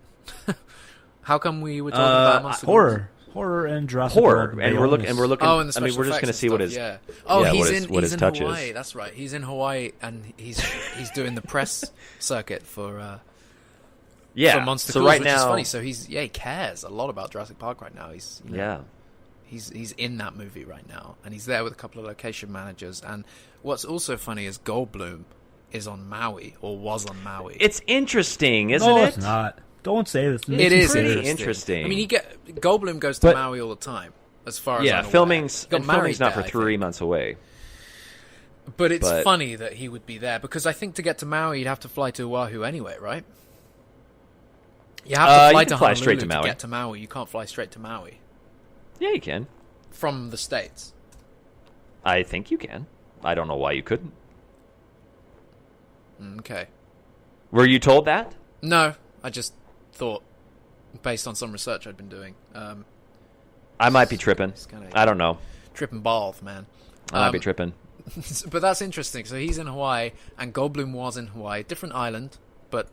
How come we were talking about Monster Calls? Horror and Jurassic Horror, World. and we're looking. Oh, and the I mean, special we're just effects going to and see what stuff, his. yeah. Oh, yeah, he's what in his, what he's his in touch Hawaii. is. That's right. He's in Hawaii, and he's doing the press circuit for Yeah. Monster so Calls, right which is now, funny. So he cares a lot about Jurassic Park right now. He's yeah. He's in that movie right now, and he's there with a couple of location managers. And what's also funny is Goldblum is on Maui, or was on Maui. It's interesting, isn't No, it? it's not. Don't say this. It is pretty interesting. I mean, Goldblum goes to But- Maui all the time, as far as Yeah, I'm aware. filming's He got married filming's not there, for I 3 think. months away. But it's but- funny that he would be there, because I think to get to Maui, you'd have to fly to Oahu anyway, right? You have to You fly can to fly Honolulu straight to to Maui. get to Maui. You can't fly straight to Maui Yeah, you can. from the States. I think you can. I don't know why you couldn't. Okay. Were you told that? No, I just thought, based on some research I'd been doing, I might be tripping. kinda- I don't know. tripping balls, man. I might be tripping. But that's interesting. So he's in Hawaii, and Goldblum was in Hawaii, different island, but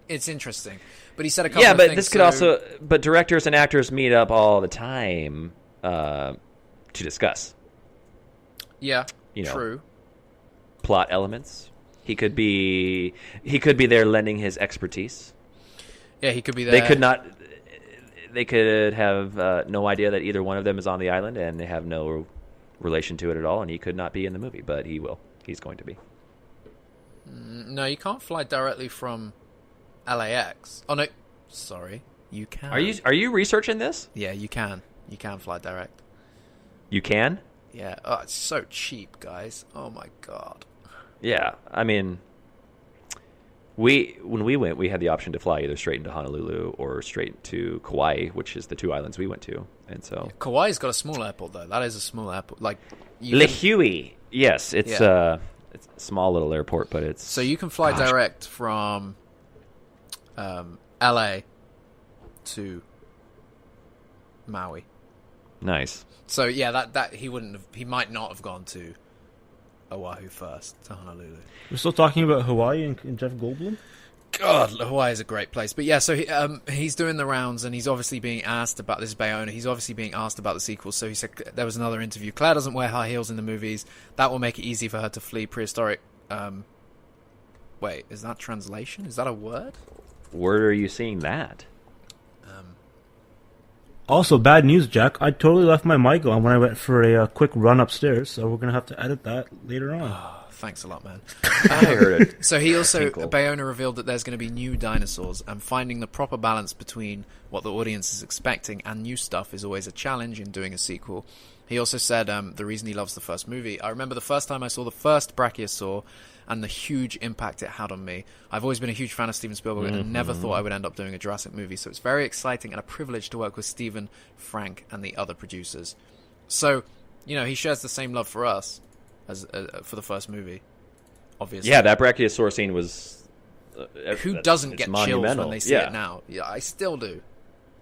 it's interesting. But he said a couple Yeah, of but things. this could also. But directors and actors meet up all the time to discuss yeah, you know. true. plot elements. He could be there lending his expertise. Yeah, he could be there. They could not. They could have no idea that either one of them is on the island, and they have no relation to it at all. And he could not be in the movie, but he will. He's going to be. No, you can't fly directly from LAX. Oh no, sorry, you can. Are you researching this? Yeah, you can. You can fly direct. You can. Yeah. Oh, it's so cheap, guys. Oh my god. Yeah, I mean, when we went, we had the option to fly either straight into Honolulu or straight to Kauai, which is the two islands we went to, and so Kauai's got a small airport though. That is a small airport. Like Lehui. Yes, it's Yeah. it's a small little airport, but it's So you can fly direct from LA to Maui. Nice. So yeah, that he might not have gone to Oahu first, to Honolulu. We're still talking about Hawaii and Jeff Goldblum? God, Hawaii is a great place. But yeah, so he's doing the rounds, and he's obviously being asked about this Bayona. He's obviously being asked about the sequel. So he said there was another interview. Claire doesn't wear high heels in the movies. That will make it easy for her to flee prehistoric. Wait, is that translation? Is that a word? Where are you seeing that? Also, bad news, Jack. I totally left my mic on when I went for a quick run upstairs, so we're going to have to edit that later on. Oh, thanks a lot, man. I heard it. So he also, Tinkle. Bayona revealed that there's going to be new dinosaurs, and finding the proper balance between what the audience is expecting and new stuff is always a challenge in doing a sequel. He also said the reason he loves the first movie, I remember the first time I saw the first Brachiosaur and the huge impact it had on me. I've always been a huge fan of Steven Spielberg and never thought I would end up doing a Jurassic movie, so it's very exciting and a privilege to work with Steven, Frank, and the other producers. So, he shares the same love for us as for the first movie, obviously. Yeah, that Brachiosaur scene was... Who doesn't get chills when they see Yeah. it now? Yeah, I still do.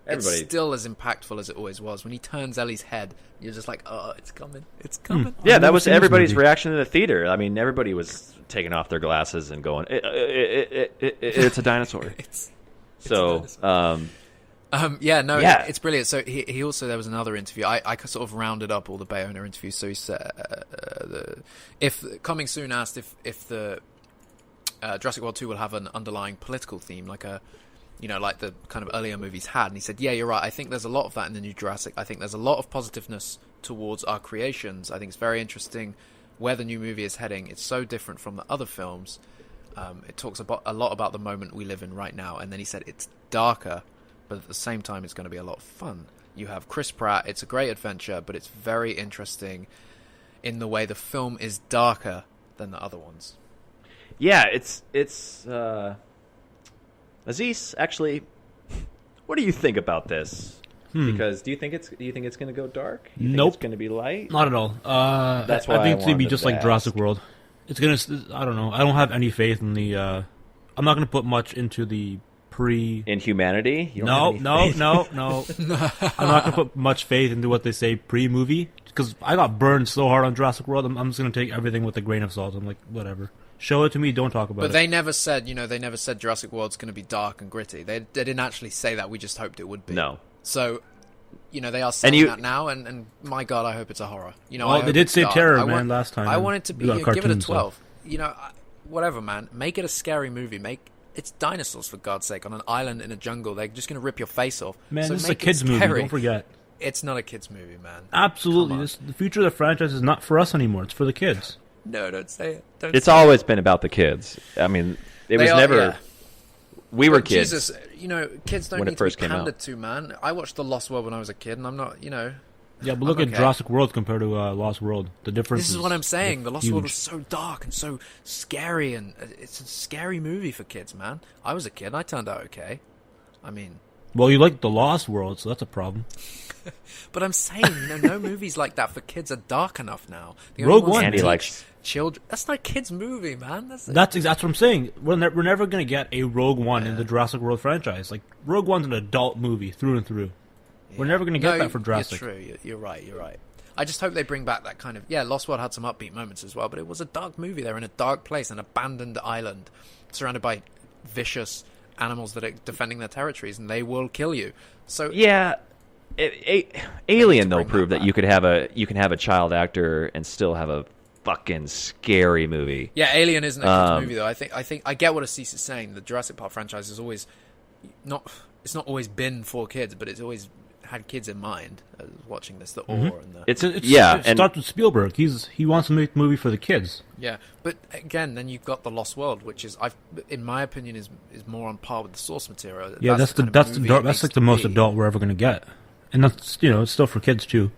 Everybody. It's still as impactful as it always was. When he turns Ellie's head, you're just like, oh, it's coming. It's coming. Yeah, that was seen this everybody's movie. reaction in the theater. I mean, everybody was taking off their glasses and going, it's a dinosaur. It's So, yeah. It's brilliant. So he also, there was another interview. I sort of rounded up all the Bayona interviews. So he said, if coming soon asked if the Jurassic World 2 will have an underlying political theme, like like the kind of earlier movies had. And he said, yeah, you're right. I think there's a lot of that in the new Jurassic. I think there's a lot of positiveness towards our creations. I think it's very interesting where the new movie is heading. It's so different from the other films. It talks a lot about the moment we live in right now. And then he said it's darker, but at the same time, it's going to be a lot of fun. You have Chris Pratt. It's a great adventure, but it's very interesting in the way the film is darker than the other ones. yeah, it's Asees, actually, what do you think about this? Because do you think it's going to go dark? You think Nope. it's going to be light? Not at all. That's I why think I it's going to be wanted just to like Jurassic ask. World. It's going to... I don't know. I don't have any faith in the... I'm not going to put much into the pre... In humanity? You No. don't have any faith? I'm not going to put much faith into what they say pre-movie, because I got burned so hard on Jurassic World, I'm just going to take everything with a grain of salt. I'm like, whatever. Show it to me, don't talk about But it. they never said, they never said Jurassic World's going to be dark and gritty. They didn't actually say that. We just hoped it would be. No. So, they are saying that now, and my God, I hope it's a horror. I Well, they hope did it's say dark. terror, I man, last time. I want it to be, We got a give it a cartoon, so- 12. Whatever, man. Make it a scary movie. It's dinosaurs, for God's sake, on an island in a jungle. They're just going to rip your face off. Man, So this is a make it kid's movie, scary. don't forget. It's not a kid's movie, man. Absolutely. Come on. The future of the franchise is not for us anymore. It's for the kids. No, don't say it. Don't It's say always been about the kids. I mean, it was never... yeah. We were But kids. Jesus, kids don't when it need to first be came out. pandered to, man. I watched The Lost World when I was a kid, and I'm not, Yeah, but look I'm at okay. Jurassic World compared to Lost World. The difference This is what I'm saying. The Lost huge. World was so dark and so scary, and it's a scary movie for kids, man. I was a kid, and I turned out okay. I mean... Well, you like The Lost World, so that's a problem. But I'm saying, no movies like that for kids are dark enough now. The Rogue only ones One. that Andy teach likes- children. That's not a kids' movie, man. That's That's what I'm saying. We're never going to get a Rogue One in the Jurassic World franchise. Like, Rogue One's an adult movie through and through. We're never going to get that for Jurassic. You're true. You're right. I just hope they bring back that kind of... Yeah, Lost World had some upbeat moments as well, but it was a dark movie. They're in a dark place, an abandoned island, surrounded by vicious animals that are defending their territories, and they will kill you. So Yeah, Alien though bring that proved that back. you can have a child actor and still have a fucking scary movie. yeah, Alien isn't a kids movie though. I think I get what Asees is saying. The Jurassic Park franchise is always not. It's not always been for kids, but it's always had kids in mind. Watching this, the awe and the It starts with Spielberg. He wants to make the movie for the kids. yeah. But again, then you've got the Lost World, which is in my opinion, is more on par with the source material. Yeah, that's the kind of movie it that's needs like to the most be. adult we're ever going to get. And that's, it's still for kids too.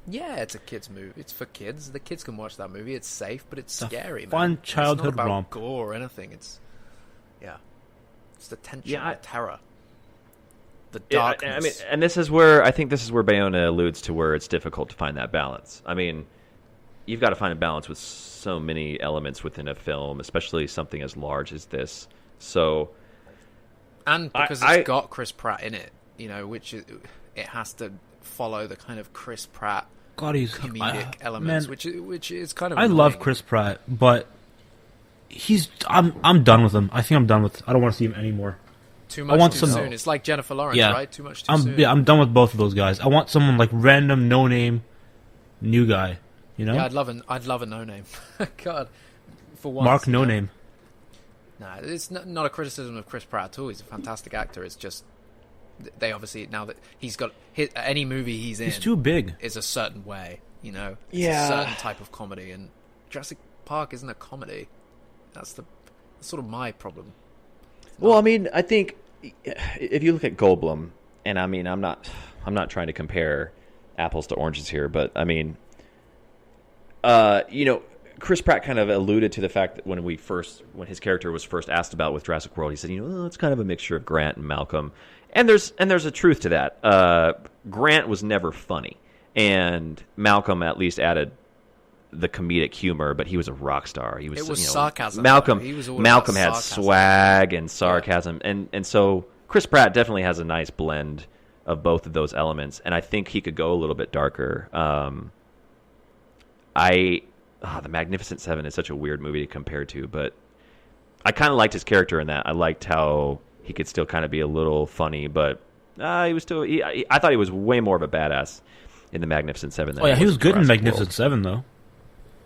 Yeah, it's a kids movie. It's for kids. The kids can watch that movie. It's safe, but it's a scary. fun man. childhood it's not about romp. gore or anything. It's the tension, Yeah, the terror, the Yeah, darkness. I mean, and this is where Bayona alludes to where it's difficult to find that balance. I mean, you've got to find a balance with so many elements within a film, especially something as large as this. So, And because it's got Chris Pratt in it, you know, which it has to follow the kind of Chris Pratt comedic elements, man, which is kind of. I love Chris Pratt, but I'm done with him. I think I'm done with. I don't want to see him anymore. Too much too soon. It's like Jennifer Lawrence, right? Too much too soon. Yeah, I'm done with both of those guys. I want someone like random, no name, new guy. You know? Yeah, I'd love a no name. God, for once. Mark No Name. Nah, it's not a criticism of Chris Pratt at all. He's a fantastic actor. It's just they obviously, now that he's got any movie he's in, he's too big. Is a certain way, you know. It's a certain type of comedy, and Jurassic Park isn't a comedy. That's sort of my problem. Well, I mean, I think if you look at Goldblum, and I mean, I'm not trying to compare apples to oranges here, but I mean, you know, Chris Pratt kind of alluded to the fact that when his character was first asked about with Jurassic World, he said, you know, it's kind of a mixture of Grant and Malcolm, and there's a truth to that. Grant was never funny, and Malcolm at least added the comedic humor, but he was a rock star. It was sarcasm. Malcolm had sarcasm. swag and sarcasm, and so Chris Pratt definitely has a nice blend of both of those elements, and I think he could go a little bit darker. The Magnificent Seven is such a weird movie to compare to, but I kind of liked his character in that. I liked how he could still kind of be a little funny, but he was still. I thought he was way more of a badass in the Magnificent Seven. Than he was good in Magnificent Seven, though.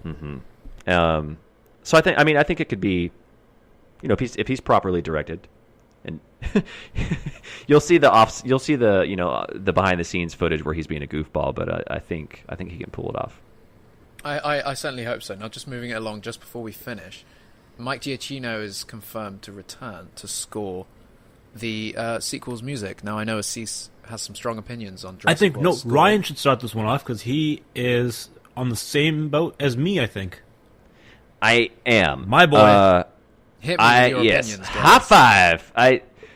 Mm-hmm. So I think it could be, you know, if he's properly directed, and you'll see the you know, the behind the scenes footage where he's being a goofball, but I think he can pull it off. I certainly hope so. Now, just moving it along, just before we finish, Mike Giacchino is confirmed to return to score the sequel's music. Now, I know Asees has some strong opinions on Jurassic World. Ryan should start this one off because he is on the same boat as me, I think. I am. My boy. Hit me with your yes. opinions, High five.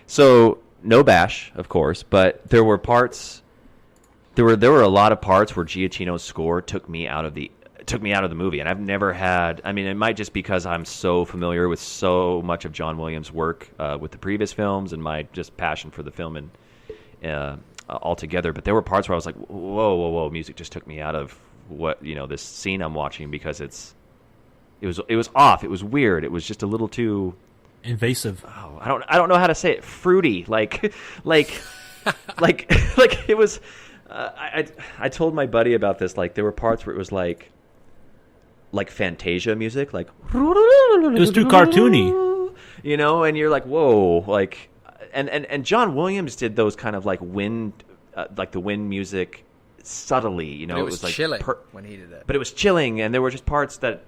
So no bash, of course, but there were parts. There were a lot of parts where Giacchino's score took me out of the movie, and I've never had. I mean, it might just because I'm so familiar with so much of John Williams' work with the previous films, and my just passion for the film and altogether. But there were parts where I was like, whoa, music just took me out of what, you know, this scene I'm watching, because it was off. It was weird. It was just a little too invasive. Oh, I don't know how to say it. Fruity, like it was. I told my buddy about this. Like, there were parts where it was like Fantasia music, like it was too cartoony, you know. And you're like, whoa, like, and John Williams did those kind of like wind, like the wind music. Subtly, you know, it was like chilling when he did it. But it was chilling, and there were just parts that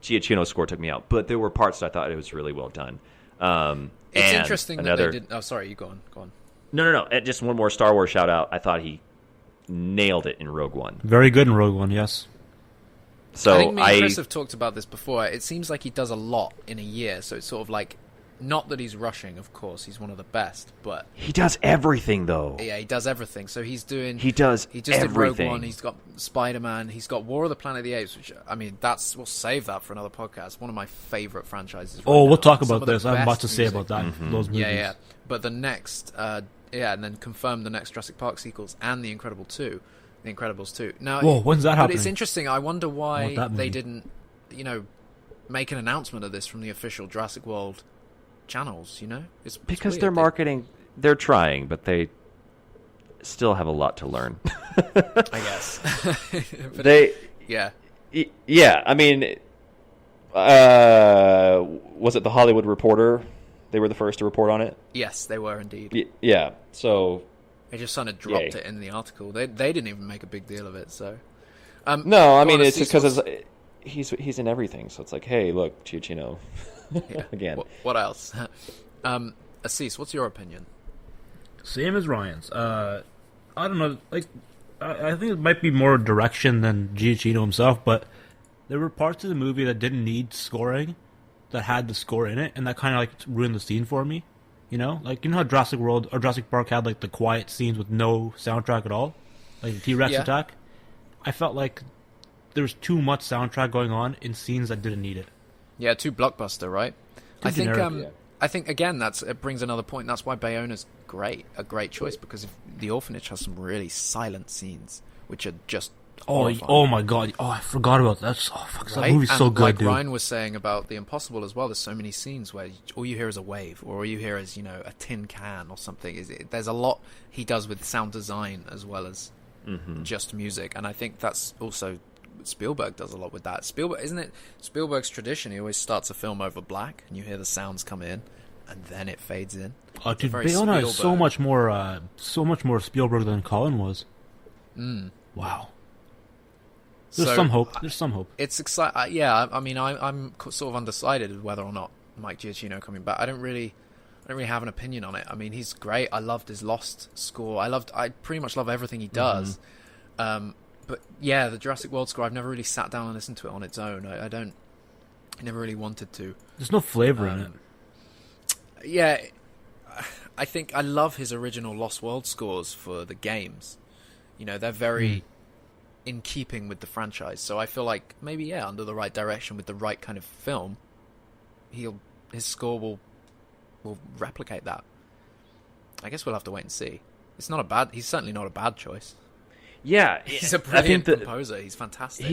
Giacchino's score took me out. But there were parts that I thought it was really well done. It's interesting that they did. Oh, sorry, you go on. No. Just one more Star Wars shout out. I thought he nailed it in Rogue One. Very good in Rogue One, yes. So I think me and Chris have talked about this before. It seems like he does a lot in a year, so it's sort of like. Not that he's rushing, of course. He's one of the best, but he does everything, though. Yeah, he does everything. So he just everything. did Rogue One. He's got Spider-Man. He's got War of the Planet of the Apes. Which, I mean, we'll save that for another podcast. One of my favorite franchises. We'll talk about this. I have much to say about that. Mm-hmm. Those movies. Yeah. But the next, and then confirm the next Jurassic Park sequels and the Incredibles 2. Now, when's that happening? But it's interesting. I wonder why they didn't, you know, make an announcement of this from the official Jurassic World channels, you know? It's because weird. They're marketing, they're trying, but they still have a lot to learn. I guess. Yeah. I mean, was it the Hollywood Reporter? They were the first to report on it? Yes, they were indeed. Yeah, so... They just kind of dropped it in the article. They didn't even make a big deal of it, so... no, I mean, it's because he's in everything, so it's like, hey, look, Giacchino... Yeah. Again. What else? Asees, what's your opinion? Same as Ryan's. I don't know. Like, I think it might be more direction than Giacchino himself, but there were parts of the movie that didn't need scoring, that had the score in it, and that kind of like ruined the scene for me. You know, like, you know how Jurassic World or Jurassic Park had like the quiet scenes with no soundtrack at all, like the T-Rex attack. I felt like there was too much soundtrack going on in scenes that didn't need it. Yeah, too blockbuster, right? I think I think again it brings another point. That's why Bayona's a great choice, because the orphanage has some really silent scenes which are just horrifying. Oh my god! Oh, I forgot about that. That movie's so good, like dude. Ryan was saying about The Impossible as well. There's so many scenes where all you hear is a wave, or all you hear is a tin can or something. There's a lot he does with sound design as well as just music, and I think that's also Spielberg does a lot with that. Isn't it Spielberg's tradition? He always starts a film over black, and you hear the sounds come in, and then it fades in. Oh, dude, Bayona is so much more Spielberg than Colin was. Wow. There's some hope. It's exciting. Yeah, I mean, I'm sort of undecided whether or not Mike Giacchino coming back. I don't really have an opinion on it. I mean, he's great. I loved his Lost score. I pretty much love everything he does. But yeah, the Jurassic World score, I've never really sat down and listened to it on its own. I never really wanted to. There's no flavor in it. Yeah, I think I love his original Lost World scores for the games. They're very in keeping with the franchise. So I feel like maybe, under the right direction with the right kind of film, his score will replicate that. I guess we'll have to wait and see. He's certainly not a bad choice. Yeah, he's a brilliant composer. He's fantastic.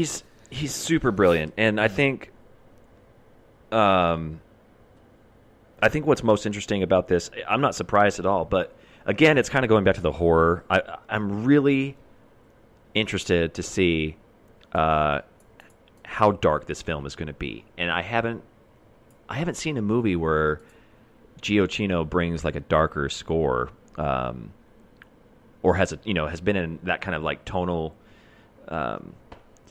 He's super brilliant, and I think what's most interesting about this, I'm not surprised at all, but again, it's kind of going back to the horror. I'm really interested to see how dark this film is going to be, and I haven't seen a movie where Giacchino brings like a darker score. Or has been in that kind of like tonal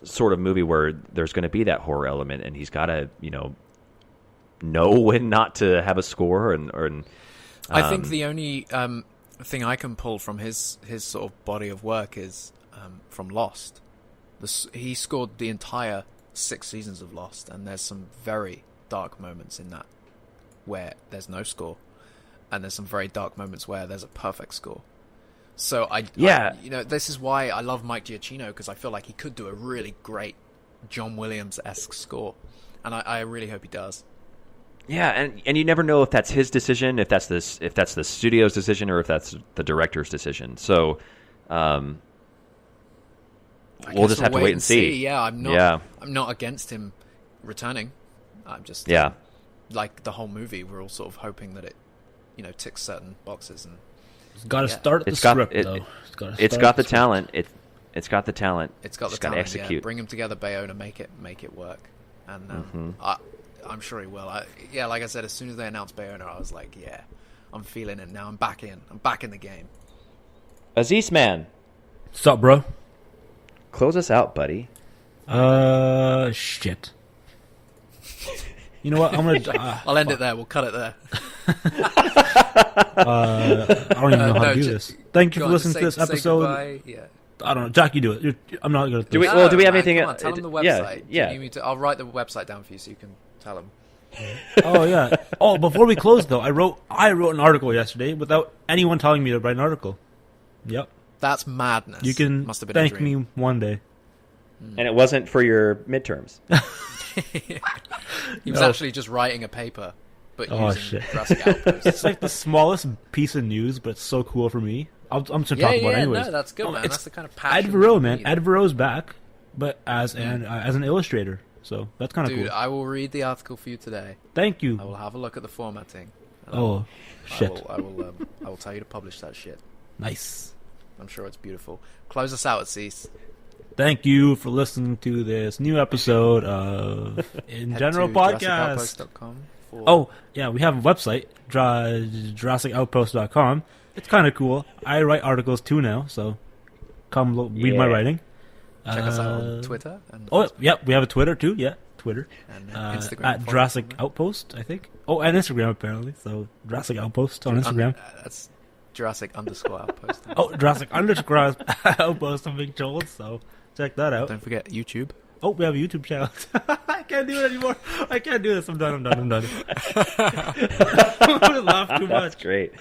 sort of movie where there's going to be that horror element, and he's got to know when not to have a score. And I think the only thing I can pull from his sort of body of work is from Lost. He scored the entire 6 seasons of Lost, and there's some very dark moments in that where there's no score, and there's some very dark moments where there's a perfect score. So this is why I love Mike Giacchino, because I feel like he could do a really great John Williams-esque score, and I really hope he does. Yeah, and you never know if that's his decision, if that's the studio's decision, or if that's the director's decision. So we'll just have to wait and see. Yeah, I'm not against him returning. I'm just like the whole movie, we're all sort of hoping that it ticks certain boxes, and it's got to start the script, though. It's got the talent. It's got the talent. It's got the talent. Execute. Yeah. Bring him together, Bayona. Make it work. And I'm sure he will. Like I said, as soon as they announced Bayona, I was like, yeah, I'm feeling it now. I'm back in the game. Asees, man. What's up, bro? Close us out, buddy. Shit. You know what? I'm gonna. I'll end it there. We'll cut it there. I don't even know how to do this. Thank you for listening to this episode. Yeah. I don't know. Jack, you do it. I'm not going to. Do we have anything? Come on, tell them the website. Yeah. I'll write the website down for you so you can tell them. Oh yeah. Oh, before we close though, I wrote an article yesterday without anyone telling me to write an article. Yep. That's madness. You can Must have been thank me one day. And it wasn't for your midterms. He was actually just writing a paper, but using Jurassic Outpost. It's like the smallest piece of news, but it's so cool for me. I'm just going to talk about it anyways. No, that's good, man. That's the kind of passion. Ed Verreau, man. Ed Verreau's back, but as an illustrator. So that's kind of cool. Dude, I will read the article for you today. Thank you. I will have a look at the formatting. Shit. I will tell you to publish that shit. Nice. I'm sure it's beautiful. Close us out, Asees. Thank you for listening to this new episode of InGeneral Podcast. Oh, yeah, we have a website, JurassicOutpost.com. It's kind of cool. I write articles too now, so come read my writing. Check us out on Twitter. We have a Twitter too. Yeah, Twitter. And Instagram. At Jurassic Outpost, I think. Oh, and Instagram apparently. So Jurassic Outpost on Instagram. That's Jurassic_Outpost. Oh, Jurassic_Outpost on Big Joel. So check that out. Don't forget YouTube. Oh, we have a YouTube channel. I can't do it anymore. I can't do this. I'm done. I'm gonna laugh too much. That's great.